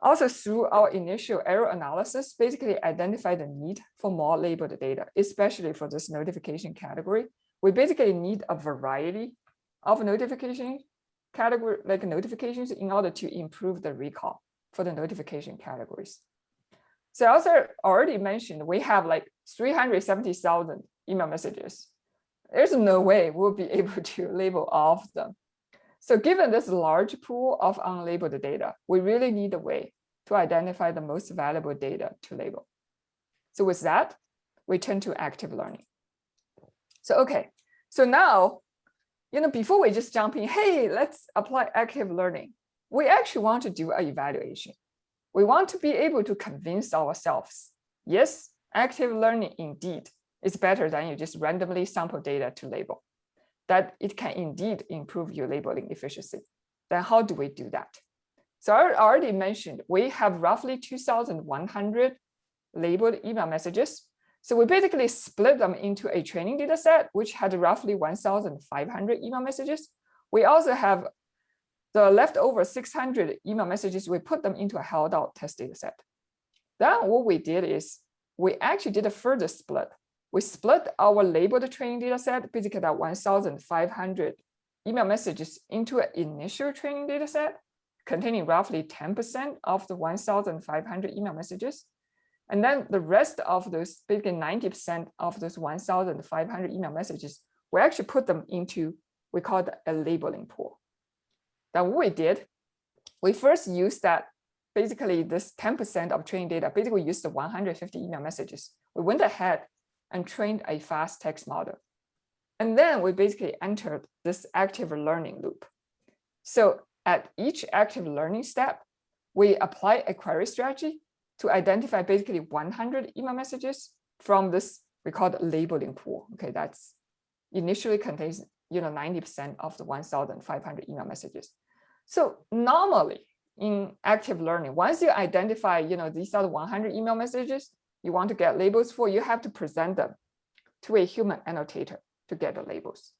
Also, through our initial error analysis, basically identify the need for more labeled data, especially for this notification category. We basically need a variety of notification category, like notifications, in order to improve the recall for the notification categories. So I also already mentioned we have like 370,000 email messages. There's no way we'll be able to label all of them. So given this large pool of unlabeled data, we really need a way to identify the most valuable data to label. So with that, we turn to active learning. So, okay, so now, before we just jump in, hey, let's apply active learning. We actually want to do an evaluation. We want to be able to convince ourselves, yes, active learning indeed is better than you just randomly sample data to label, that it can indeed improve your labeling efficiency. Then how do we do that? So I already mentioned, we have roughly 2,100 labeled email messages. So we basically split them into a training data set, which had roughly 1,500 email messages. We also have the leftover 600 email messages, we put them into a held out test data set. Then what we did is we actually did a further split. We split our labeled training data set, basically that 1,500 email messages, into an initial training data set containing roughly 10% of the 1,500 email messages. And then the rest of those, basically 90% of those 1,500 email messages, we actually put them into, we call it a labeling pool. Then what we did, we first used that, basically this 10% of training data, basically used the 150 email messages. We went ahead and trained a fast text model. And then we basically entered this active learning loop. So at each active learning step, we apply a query strategy to identify basically 100 email messages from this, we call it labeling pool. Okay, that's initially contains 90% of the 1,500 email messages. So normally in active learning, once you identify, these are the 100 email messages you want to get labels for, you have to present them to a human annotator to get the labels.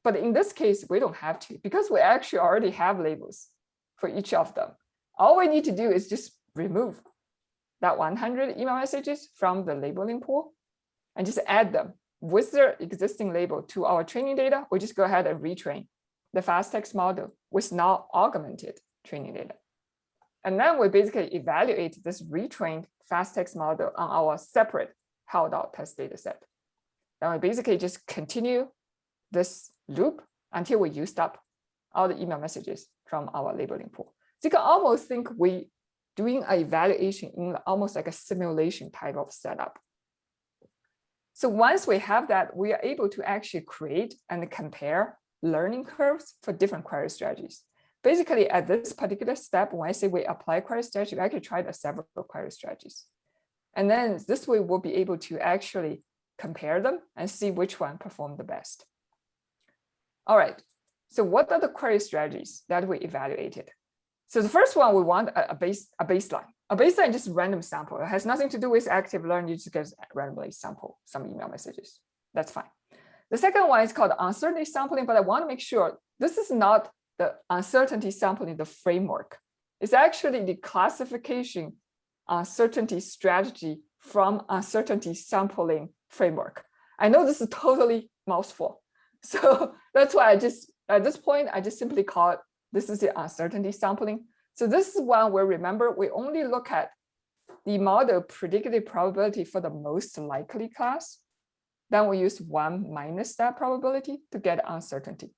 But in this case, we don't have to, because we actually already have labels for each of them. All we need to do is just remove that 100 email messages from the labeling pool and just add them with their existing label to our training data. We just go ahead and retrain the fast text model with now augmented training data. And then we basically evaluate this retrained fast text model on our separate held out test data set. Then we basically just continue this loop until we used up all the email messages from our labeling pool. So you can almost think we doing an evaluation in almost like a simulation type of setup. So once we have that, we are able to actually create and compare learning curves for different query strategies. Basically, at this particular step, when I say we apply query strategy, we actually tried several query strategies. And then this way we'll be able to actually compare them and see which one performed the best. All right, so what are the query strategies that we evaluated? So the first one, we want a baseline. A baseline is just random sample. It has nothing to do with active learning. You just get randomly sample some email messages. That's fine. The second one is called uncertainty sampling, but I want to make sure this is not the uncertainty sampling, the framework. It's actually the classification uncertainty strategy from uncertainty sampling framework. I know this is totally mouthful. So that's why I just, at this point, I just simply call it, this is the uncertainty sampling. So this is one where, remember, we only look at the model predictive probability for the most likely class. Then we use 1 minus that probability to get uncertainty.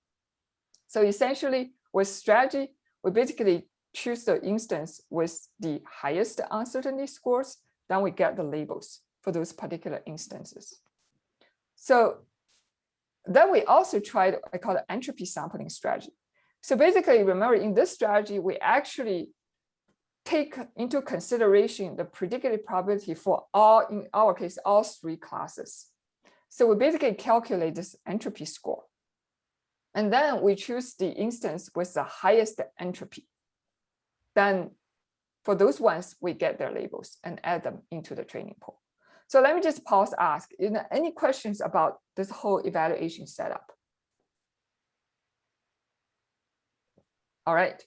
So essentially, with strategy, we basically choose the instance with the highest uncertainty scores, then we get the labels for those particular instances. So then we also tried, I call it entropy sampling strategy. So basically, remember, in this strategy, we actually take into consideration the predictive probability for all, in our case, all 3 classes. So we basically calculate this entropy score. And then we choose the instance with the highest entropy. Then for those ones, we get their labels and add them into the training pool. So let me just pause, ask, any questions about this whole evaluation setup? All right,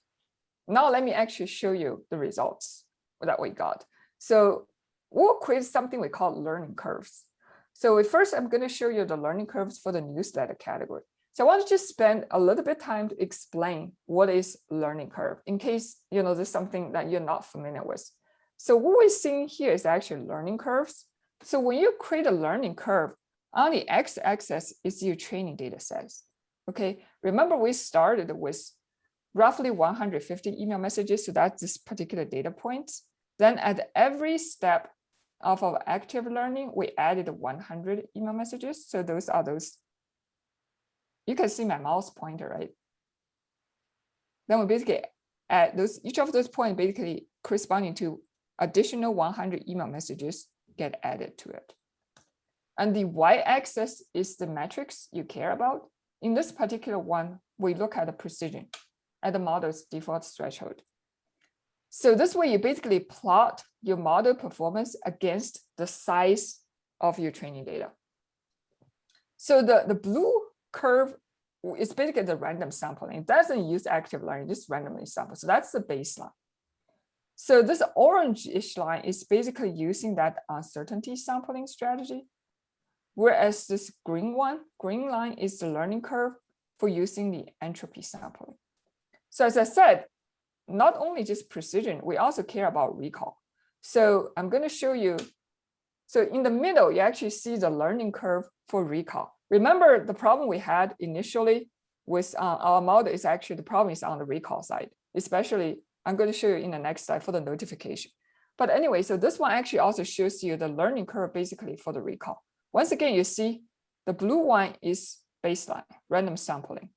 now let me actually show you the results that we got. So we'll create something we call learning curves. So first, I'm going to show you the learning curves for the newsletter category. So I want to just spend a little bit of time to explain what is learning curve in case there's something that you're not familiar with. So what we're seeing here is actually learning curves. So when you create a learning curve, on the x-axis is your training data sets. Okay, remember we started with roughly 150 email messages, so that's this particular data points. Then at every step of our active learning, we added 100 email messages. So those are those. You can see my mouse pointer, right? Then we basically add those, each of those points basically corresponding to additional 100 email messages get added to it. And the y-axis is the metrics you care about. In this particular one, we look at the precision at the model's default threshold. So this way you basically plot your model performance against the size of your training data. So the blue curve is basically the random sampling. It doesn't use active learning, just randomly sample. So that's the baseline. So this orange-ish line is basically using that uncertainty sampling strategy, whereas this green line is the learning curve for using the entropy sampling. So as I said, not only just precision, we also care about recall. So I'm going to show you. So in the middle, you actually see the learning curve for recall. Remember the problem we had initially with our model is actually the problem is on the recall side, especially I'm going to show you in the next slide for the notification. But anyway, so this one actually also shows you the learning curve basically for the recall. Once again, you see the blue one is baseline, random sampling.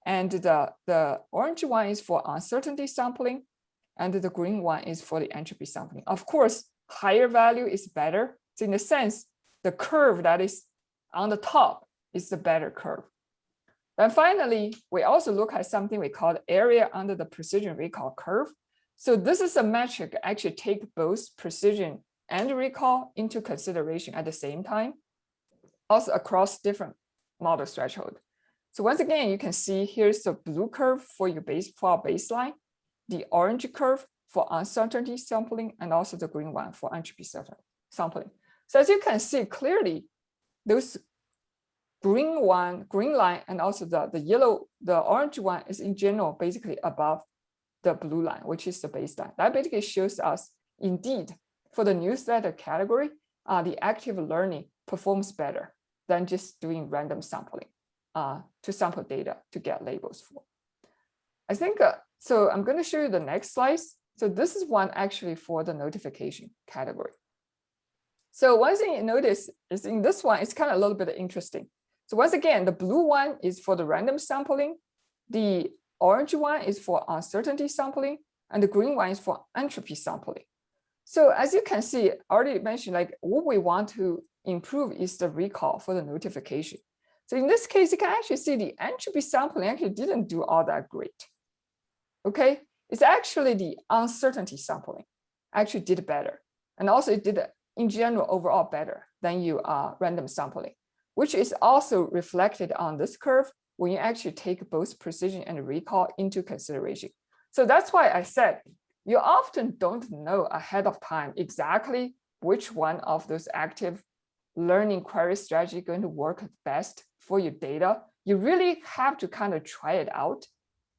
And the orange one is for uncertainty sampling, and the green one is for the entropy sampling. Of course, higher value is better. So in a sense, the curve that is on the top is the better curve. Then finally, we also look at something we call area under the precision recall curve. So this is a metric that actually take both precision and recall into consideration at the same time, also across different model threshold. So once again, you can see here's the blue curve for your our baseline, the orange curve for uncertainty sampling, and also the green one for entropy sampling. So as you can see clearly, those green line, and also the orange one is in general basically above the blue line, which is the baseline. That basically shows us indeed for the newsletter category, the active learning performs better than just doing random sampling to sample data to get labels for. I think, so I'm going to show you the next slides. So this is one actually for the notification category. So one thing you notice is in this one, it's kind of a little bit interesting. So once again, the blue one is for the random sampling, the orange one is for uncertainty sampling, and the green one is for entropy sampling. So as you can see, I already mentioned, like what we want to improve is the recall for the notification. So in this case, you can actually see the entropy sampling actually didn't do all that great. Okay, it's actually the uncertainty sampling actually did better. And also it did in general overall better than you random sampling. which is also reflected on this curve when you actually take both precision and recall into consideration. So that's why I said, you often don't know ahead of time exactly which one of those active learning query strategy going to work best for your data. You really have to kind of try it out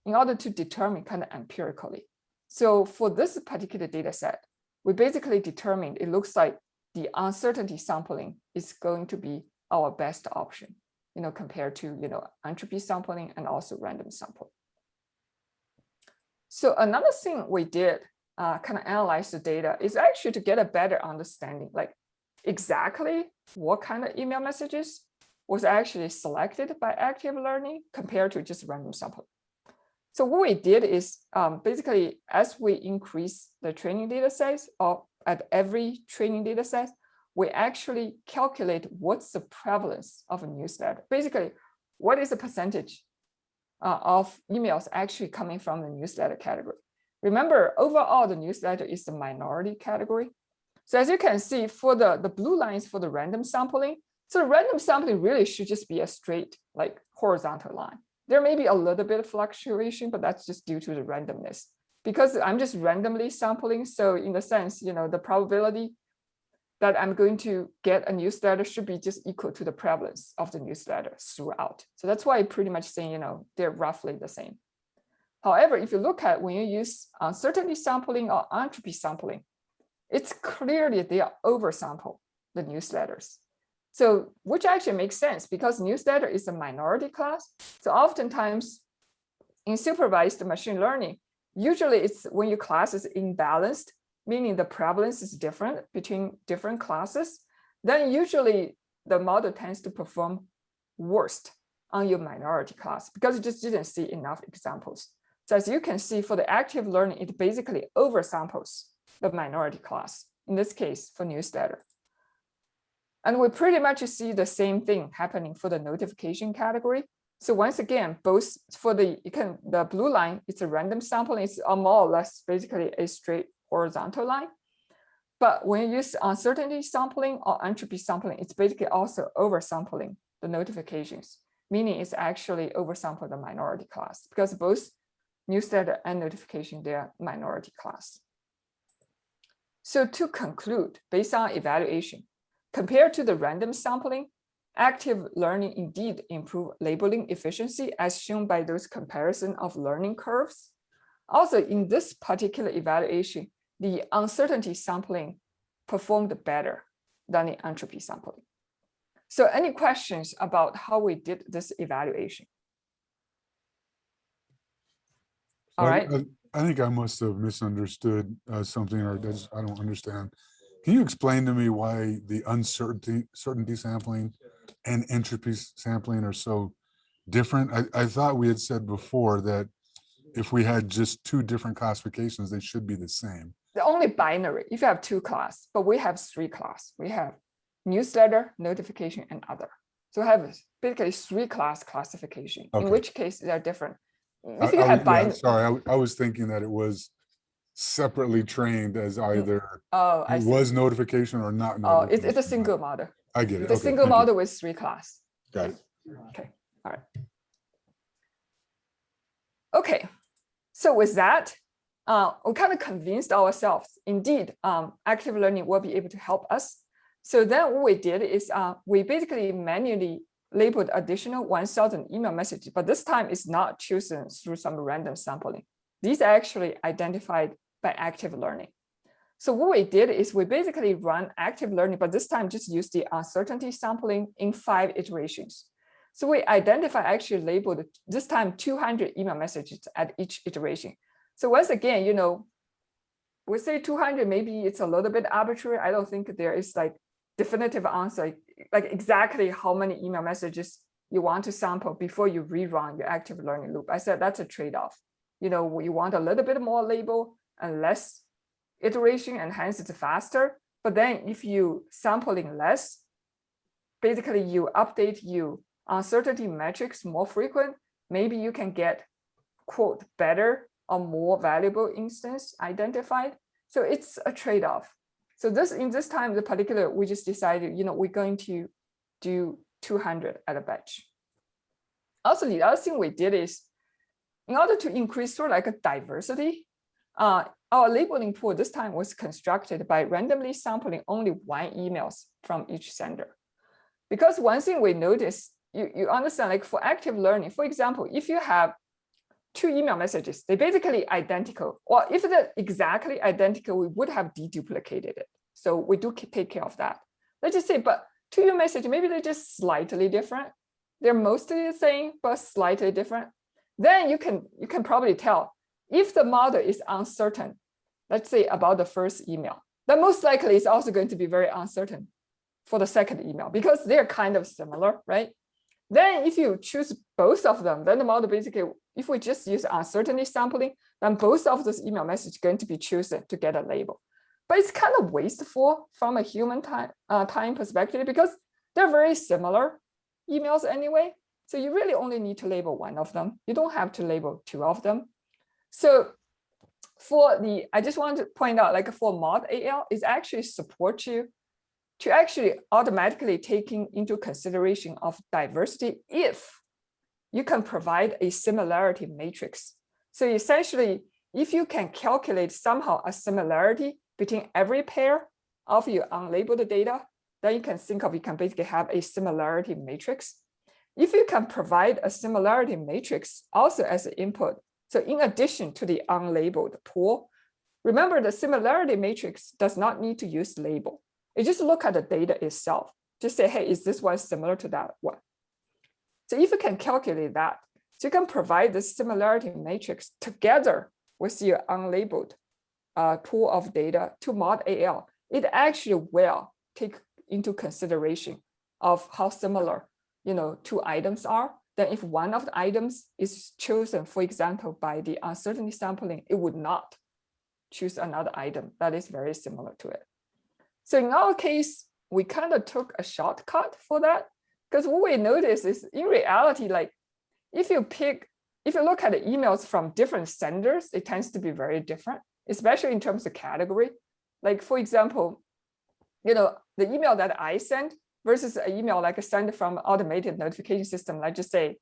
in order to determine kind of empirically. So for this particular data set, we basically determined it looks like the uncertainty sampling is going to be our best option, compared to, entropy sampling and also random sampling. So another thing we did kind of analyze the data is actually to get a better understanding, like exactly what kind of email messages was actually selected by active learning compared to just random sampling. So what we did is basically, as we increase the training data sets, or at every training data set, we actually calculate what's the prevalence of a newsletter. Basically, what is the percentage of emails actually coming from the newsletter category? Remember, overall, the newsletter is the minority category. So as you can see, for the blue lines for the random sampling, so the random sampling really should just be a straight, like horizontal line. There may be a little bit of fluctuation, but that's just due to the randomness. Because I'm just randomly sampling, so in a sense, the probability that I'm going to get a newsletter should be just equal to the prevalence of the newsletter throughout. So that's why I pretty much saying, they're roughly the same. However, if you look at when you use uncertainty sampling or entropy sampling, it's clearly they are oversample the newsletters. So which actually makes sense because newsletter is a minority class. So oftentimes in supervised machine learning, usually it's when your class is imbalanced, meaning the prevalence is different between different classes, then usually the model tends to perform worst on your minority class because it just didn't see enough examples. So as you can see for the active learning, it basically oversamples the minority class, in this case for newsletter. And we pretty much see the same thing happening for the notification category. So once again, both for the blue line, it's a random sampling, it's more or less basically a straight horizontal line. But when you use uncertainty sampling or entropy sampling, it's basically also oversampling the notifications, meaning it's actually oversample the minority class because both newsletter and notification, they are minority class. So to conclude, based on evaluation, compared to the random sampling, active learning indeed improve labeling efficiency as shown by those comparison of learning curves. Also in this particular evaluation, the uncertainty sampling performed better than the entropy sampling. So any questions about how we did this evaluation? All right. I think I must have misunderstood something, or I don't understand. Can you explain to me why the uncertainty sampling and entropy sampling are so different? I thought we had said before that if we had just two different classifications, they should be the same. The only binary, if you have two class, but we have three class. We have newsletter, notification, and other. So we have basically three class classification, in which case they're different. If you have binary. Sorry, I was thinking that it was separately trained as either it was notification or not notification. It's a single model. I get it. It's a single model with three class. Got it. Okay, all right. Okay, so with that, we kind of convinced ourselves, indeed, active learning will be able to help us. So then what we did is we basically manually labeled additional 1,000 email messages, but this time it's not chosen through some random sampling. These are actually identified by active learning. So what we did is we basically run active learning, but this time just use the uncertainty sampling in 5 iterations. So we identify actually labeled this time 200 email messages at each iteration. So once again, we say 200, maybe it's a little bit arbitrary. I don't think there is like definitive answer, like exactly how many email messages you want to sample before you rerun your active learning loop. I said that's a trade-off. You want a little bit more label and less iteration, and hence it's faster. But then if you sampling less, basically you update your uncertainty metrics more frequent, maybe you can get, quote, better or more valuable instance identified. So it's a trade-off. So in this time, the particular, we just decided, we're going to do 200 at a batch. Also, the other thing we did is, in order to increase sort of like a diversity, our labeling pool this time was constructed by randomly sampling only 1 emails from each sender. Because one thing we noticed, you understand, like for active learning, for example, if you have 2 email messages, they're basically identical. Or if they're exactly identical, we would have deduplicated it. So we do take care of that. Let's just say, but 2 email messages, maybe they're just slightly different. They're mostly the same, but slightly different. Then you can probably tell if the model is uncertain, let's say about the first email, then most likely it's also going to be very uncertain for the second email because they're kind of similar, right? Then if you choose both of them, then the model basically, if we just use uncertainty sampling, then both of those email messages are going to be chosen to get a label. But it's kind of wasteful from a human time perspective because they're very similar emails anyway. So you really only need to label 1 of them. You don't have to label 2 of them. So I just want to point out, like for mod AL, it actually supports you to actually automatically taking into consideration of diversity if you can provide a similarity matrix. So essentially, if you can calculate somehow a similarity between every pair of your unlabeled data, then you can think of, you can basically have a similarity matrix. If you can provide a similarity matrix also as an input, so in addition to the unlabeled pool, remember the similarity matrix does not need to use label. You just look at the data itself. Just say, hey, is this one similar to that one? So if you can calculate that, so you can provide the similarity matrix together with your unlabeled pool of data to mod AL, it actually will take into consideration of how similar 2 items are. Then if one of the items is chosen, for example, by the uncertainty sampling, it would not choose another item that is very similar to it. So in our case, we kind of took a shortcut for that because what we noticed is in reality, like if you look at the emails from different senders, it tends to be very different, especially in terms of category. Like for example, the email that I send versus an email like a send from automated notification system, like just say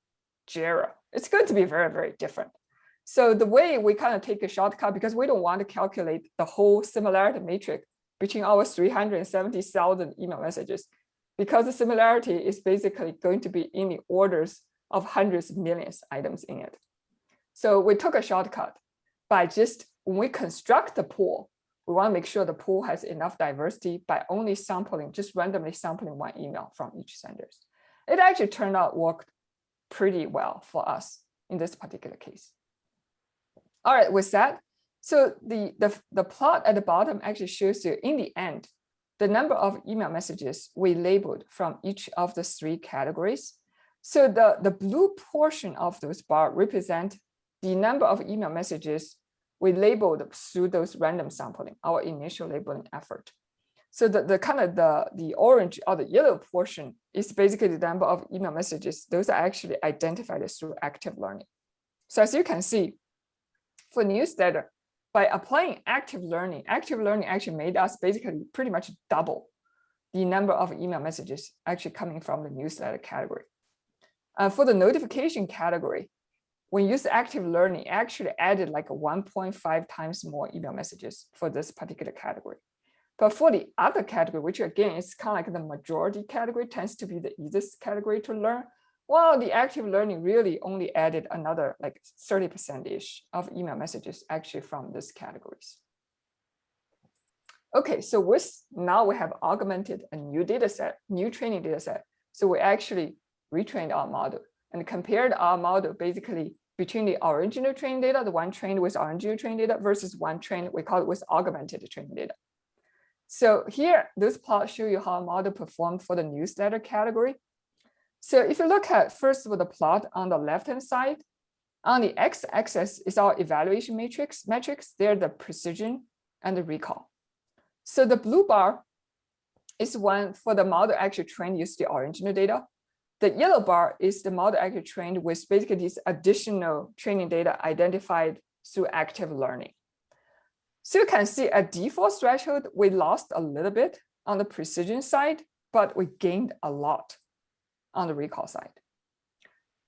Jira, it's going to be very, very different. So the way we kind of take a shortcut, because we don't want to calculate the whole similarity matrix between our 370,000 email messages, because the similarity is basically going to be in the orders of hundreds of millions items in it. So we took a shortcut by just, when we construct the pool, we want to make sure the pool has enough diversity by only sampling, just randomly sampling 1 email from each sender. It actually turned out worked pretty well for us in this particular case. All right, with that, so the plot at the bottom actually shows you in the end, the number of email messages we labeled from each of the 3 categories. So the blue portion of those bars represent the number of email messages we labeled through those random sampling, our initial labeling effort. So the kind of the orange or the yellow portion is basically the number of email messages. Those are actually identified through active learning. So as you can see, for newsletter, by applying active learning actually made us basically pretty much double the number of email messages actually coming from the newsletter category. For the notification category, when you use active learning, actually added like 1.5 times more email messages for this particular category. But for the other category, which again is kind of like the majority category, tends to be the easiest category to learn, well, the active learning really only added another like 30%-ish of email messages actually from these categories. Okay, so now we have augmented a new data set, new training data set. So we actually retrained our model and compared our model basically between the original training data, the one trained with original training data versus one trained, we call it with augmented training data. So here, this plot shows you how our model performed for the newsletter category. So if you look at first of all, the plot on the left-hand side, on the x-axis is our evaluation metrics. They're the precision and the recall. So the blue bar is one for the model actually trained using the original data. The yellow bar is the model actually trained with basically this additional training data identified through active learning. So you can see at default threshold, we lost a little bit on the precision side, but we gained a lot on the recall side.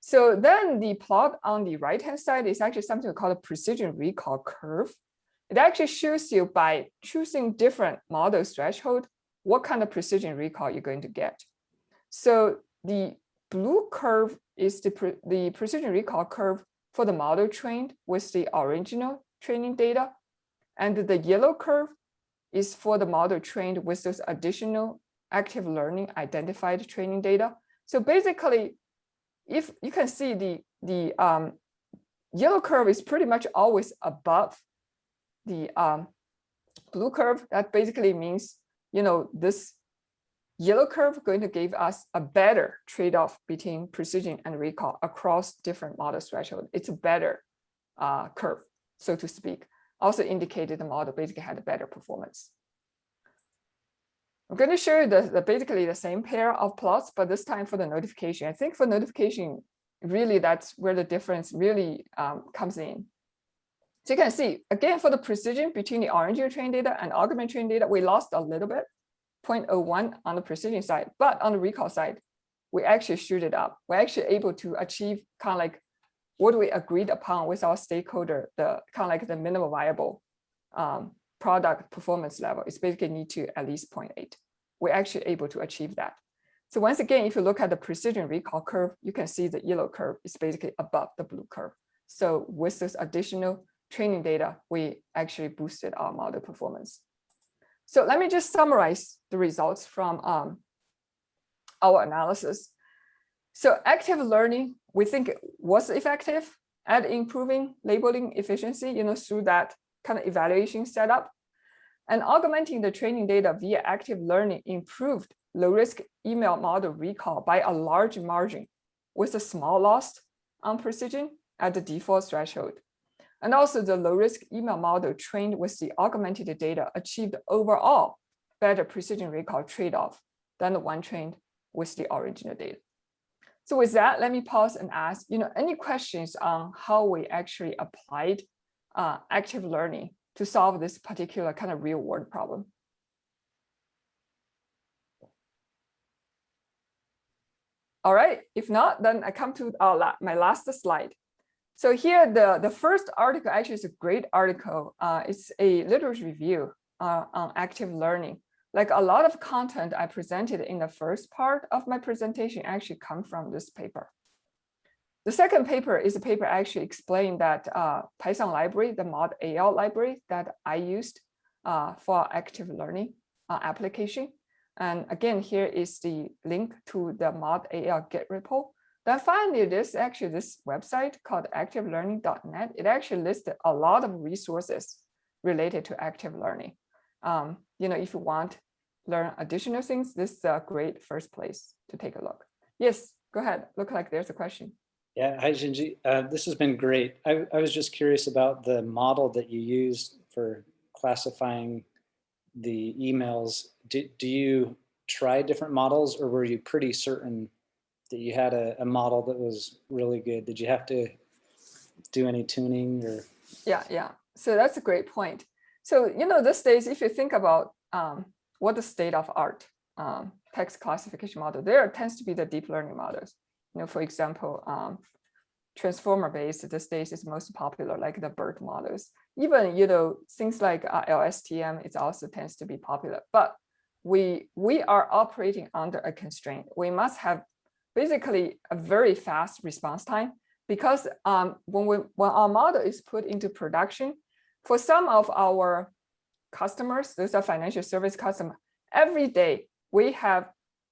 So then the plot on the right-hand side is actually something called a precision recall curve. It actually shows you by choosing different model threshold, what kind of precision recall you're going to get. So the blue curve is the precision recall curve for the model trained with the original training data. And the yellow curve is for the model trained with those additional active learning identified training data. So basically, if you can see the yellow curve is pretty much always above the blue curve. That basically means, this yellow curve going to give us a better trade-off between precision and recall across different model threshold. It's a better curve, so to speak. Also indicated the model basically had a better performance. I'm going to show you basically the same pair of plots, but this time for the notification. I think for notification, really that's where the difference really comes in. So you can see, again, for the precision between the original training data and augmented training data, we lost a little bit, 0.01 on the precision side, but on the recall side, we actually shoot it up. We're actually able to achieve kind of like what we agreed upon with our stakeholder, the kind of like the minimum viable product performance level is basically need to at least 0.8. We're actually able to achieve that. So once again, if you look at the precision recall curve, you can see the yellow curve is basically above the blue curve. So with this additional training data, we actually boosted our model performance. So let me just summarize the results from our analysis. So active learning, we think was effective at improving labeling efficiency, through that kind of evaluation setup. And augmenting the training data via active learning improved low-risk email model recall by a large margin with a small loss on precision at the default threshold. And also the low-risk email model trained with the augmented data achieved overall better precision recall trade-off than the one trained with the original data. So with that, let me pause and ask, any questions on how we actually applied active learning to solve this particular kind of real world problem? All right, if not, then I come to my last slide. So here, the first article actually is a great article. It's a literature review on active learning. Like a lot of content I presented in the first part of my presentation actually come from this paper. The second paper is a paper actually explained that Python library, the mod.al library that I used for active learning application. And again, here is the link to the mod.al Git repo. Then finally, there's actually this website called activelearning.net. It actually listed a lot of resources related to active learning. If you want to learn additional things, this is a great first place to take a look. Yes, go ahead. Look like there's a question. Yeah, hi, Xinzi. This has been great. I was just curious about the model that you used for classifying the emails. Do you try different models, or were you pretty certain that you had a model that was really good? Did you have to do any tuning or? Yeah. So that's a great point. So, these days, if you think about what the state of art text classification model, there tends to be the deep learning models. For example, transformer-based these days is most popular, like the BERT models. Even, things like LSTM, it also tends to be popular. But we are operating under a constraint. We must have basically a very fast response time, because when our model is put into production, for some of our customers, those are financial service customers, every day we have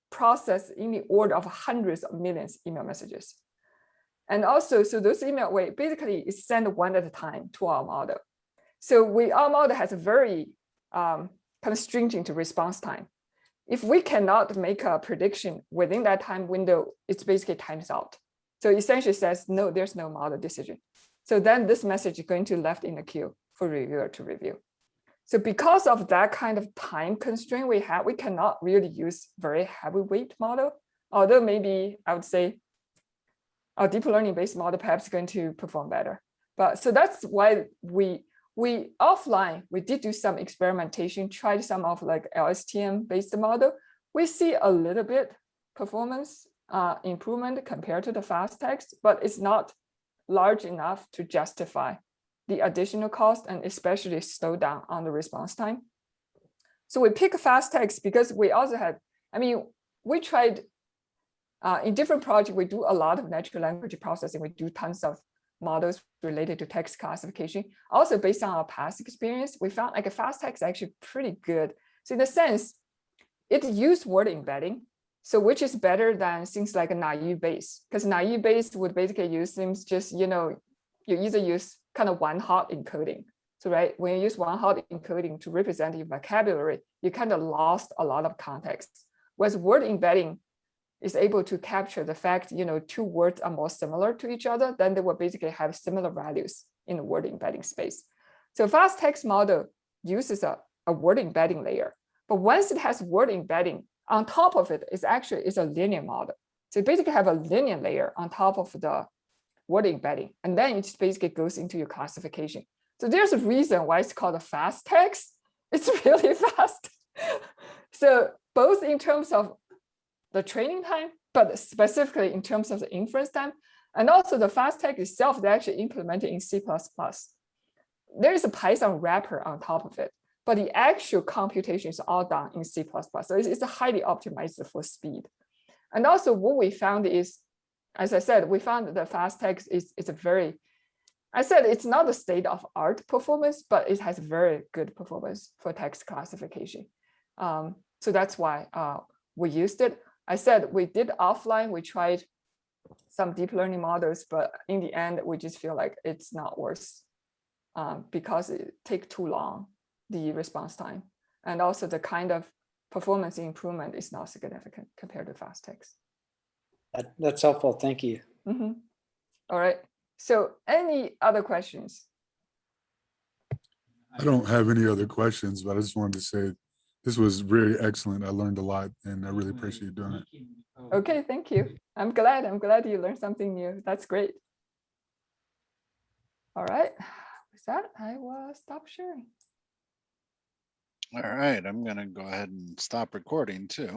processed in the order of hundreds of millions email messages. And also, so those email we basically is sent one at a time to our model. So our model has a very kind of stringent response time. If we cannot make a prediction within that time window, it's basically times out. So essentially says, no, there's no model decision. So then this message is going to left in the queue for reviewer to review. So because of that kind of time constraint we have, we cannot really use very heavyweight model, although maybe I would say our deep learning based model perhaps going to perform better. But so that's why we offline, we did do some experimentation, tried some of like LSTM based model. We see a little bit performance improvement compared to the fast text, but it's not large enough to justify the additional cost and especially slow down on the response time. So we pick fast text because we also had, I mean, we tried in different projects, we do a lot of natural language processing. We do tons of models related to text classification. Also based on our past experience, we found like a fast text actually pretty good. So in a sense, it used word embedding. So which is better than things like a naive Bayes, because naive Bayes would basically use things just, you either use kind of one-hot encoding. So right, when you use one-hot encoding to represent your vocabulary, you kind of lost a lot of context. Whereas word embedding is able to capture the fact, two words are more similar to each other, then they will basically have similar values in the word embedding space. So fast text model uses a word embedding layer, but once it has word embedding, on top of it is a linear model. So you basically have a linear layer on top of the word embedding, and then it just basically goes into your classification. So there's a reason why it's called a fast text. It's really fast. So both in terms of the training time, but specifically in terms of the inference time, and also the fast text itself, they actually implemented in C++. There is a Python wrapper on top of it, but the actual computation is all done in C++. So it's highly optimized for speed. And also what we found is, as I said, we found that the fast text is a very, I said it's not the state of art performance, but it has very good performance for text classification. So that's why we used it. I said we did offline, we tried some deep learning models, but in the end, we just feel like it's not worth because it takes too long, the response time. And also the kind of performance improvement is not significant compared to fast text. That's helpful. Thank you. Mm-hmm. All right. So any other questions? I don't have any other questions, but I just wanted to say this was very excellent. I learned a lot and I really appreciate you doing it. Okay, thank you. I'm glad you learned something new. That's great. All right. With that, I will stop sharing. All right, I'm gonna go ahead and stop recording too.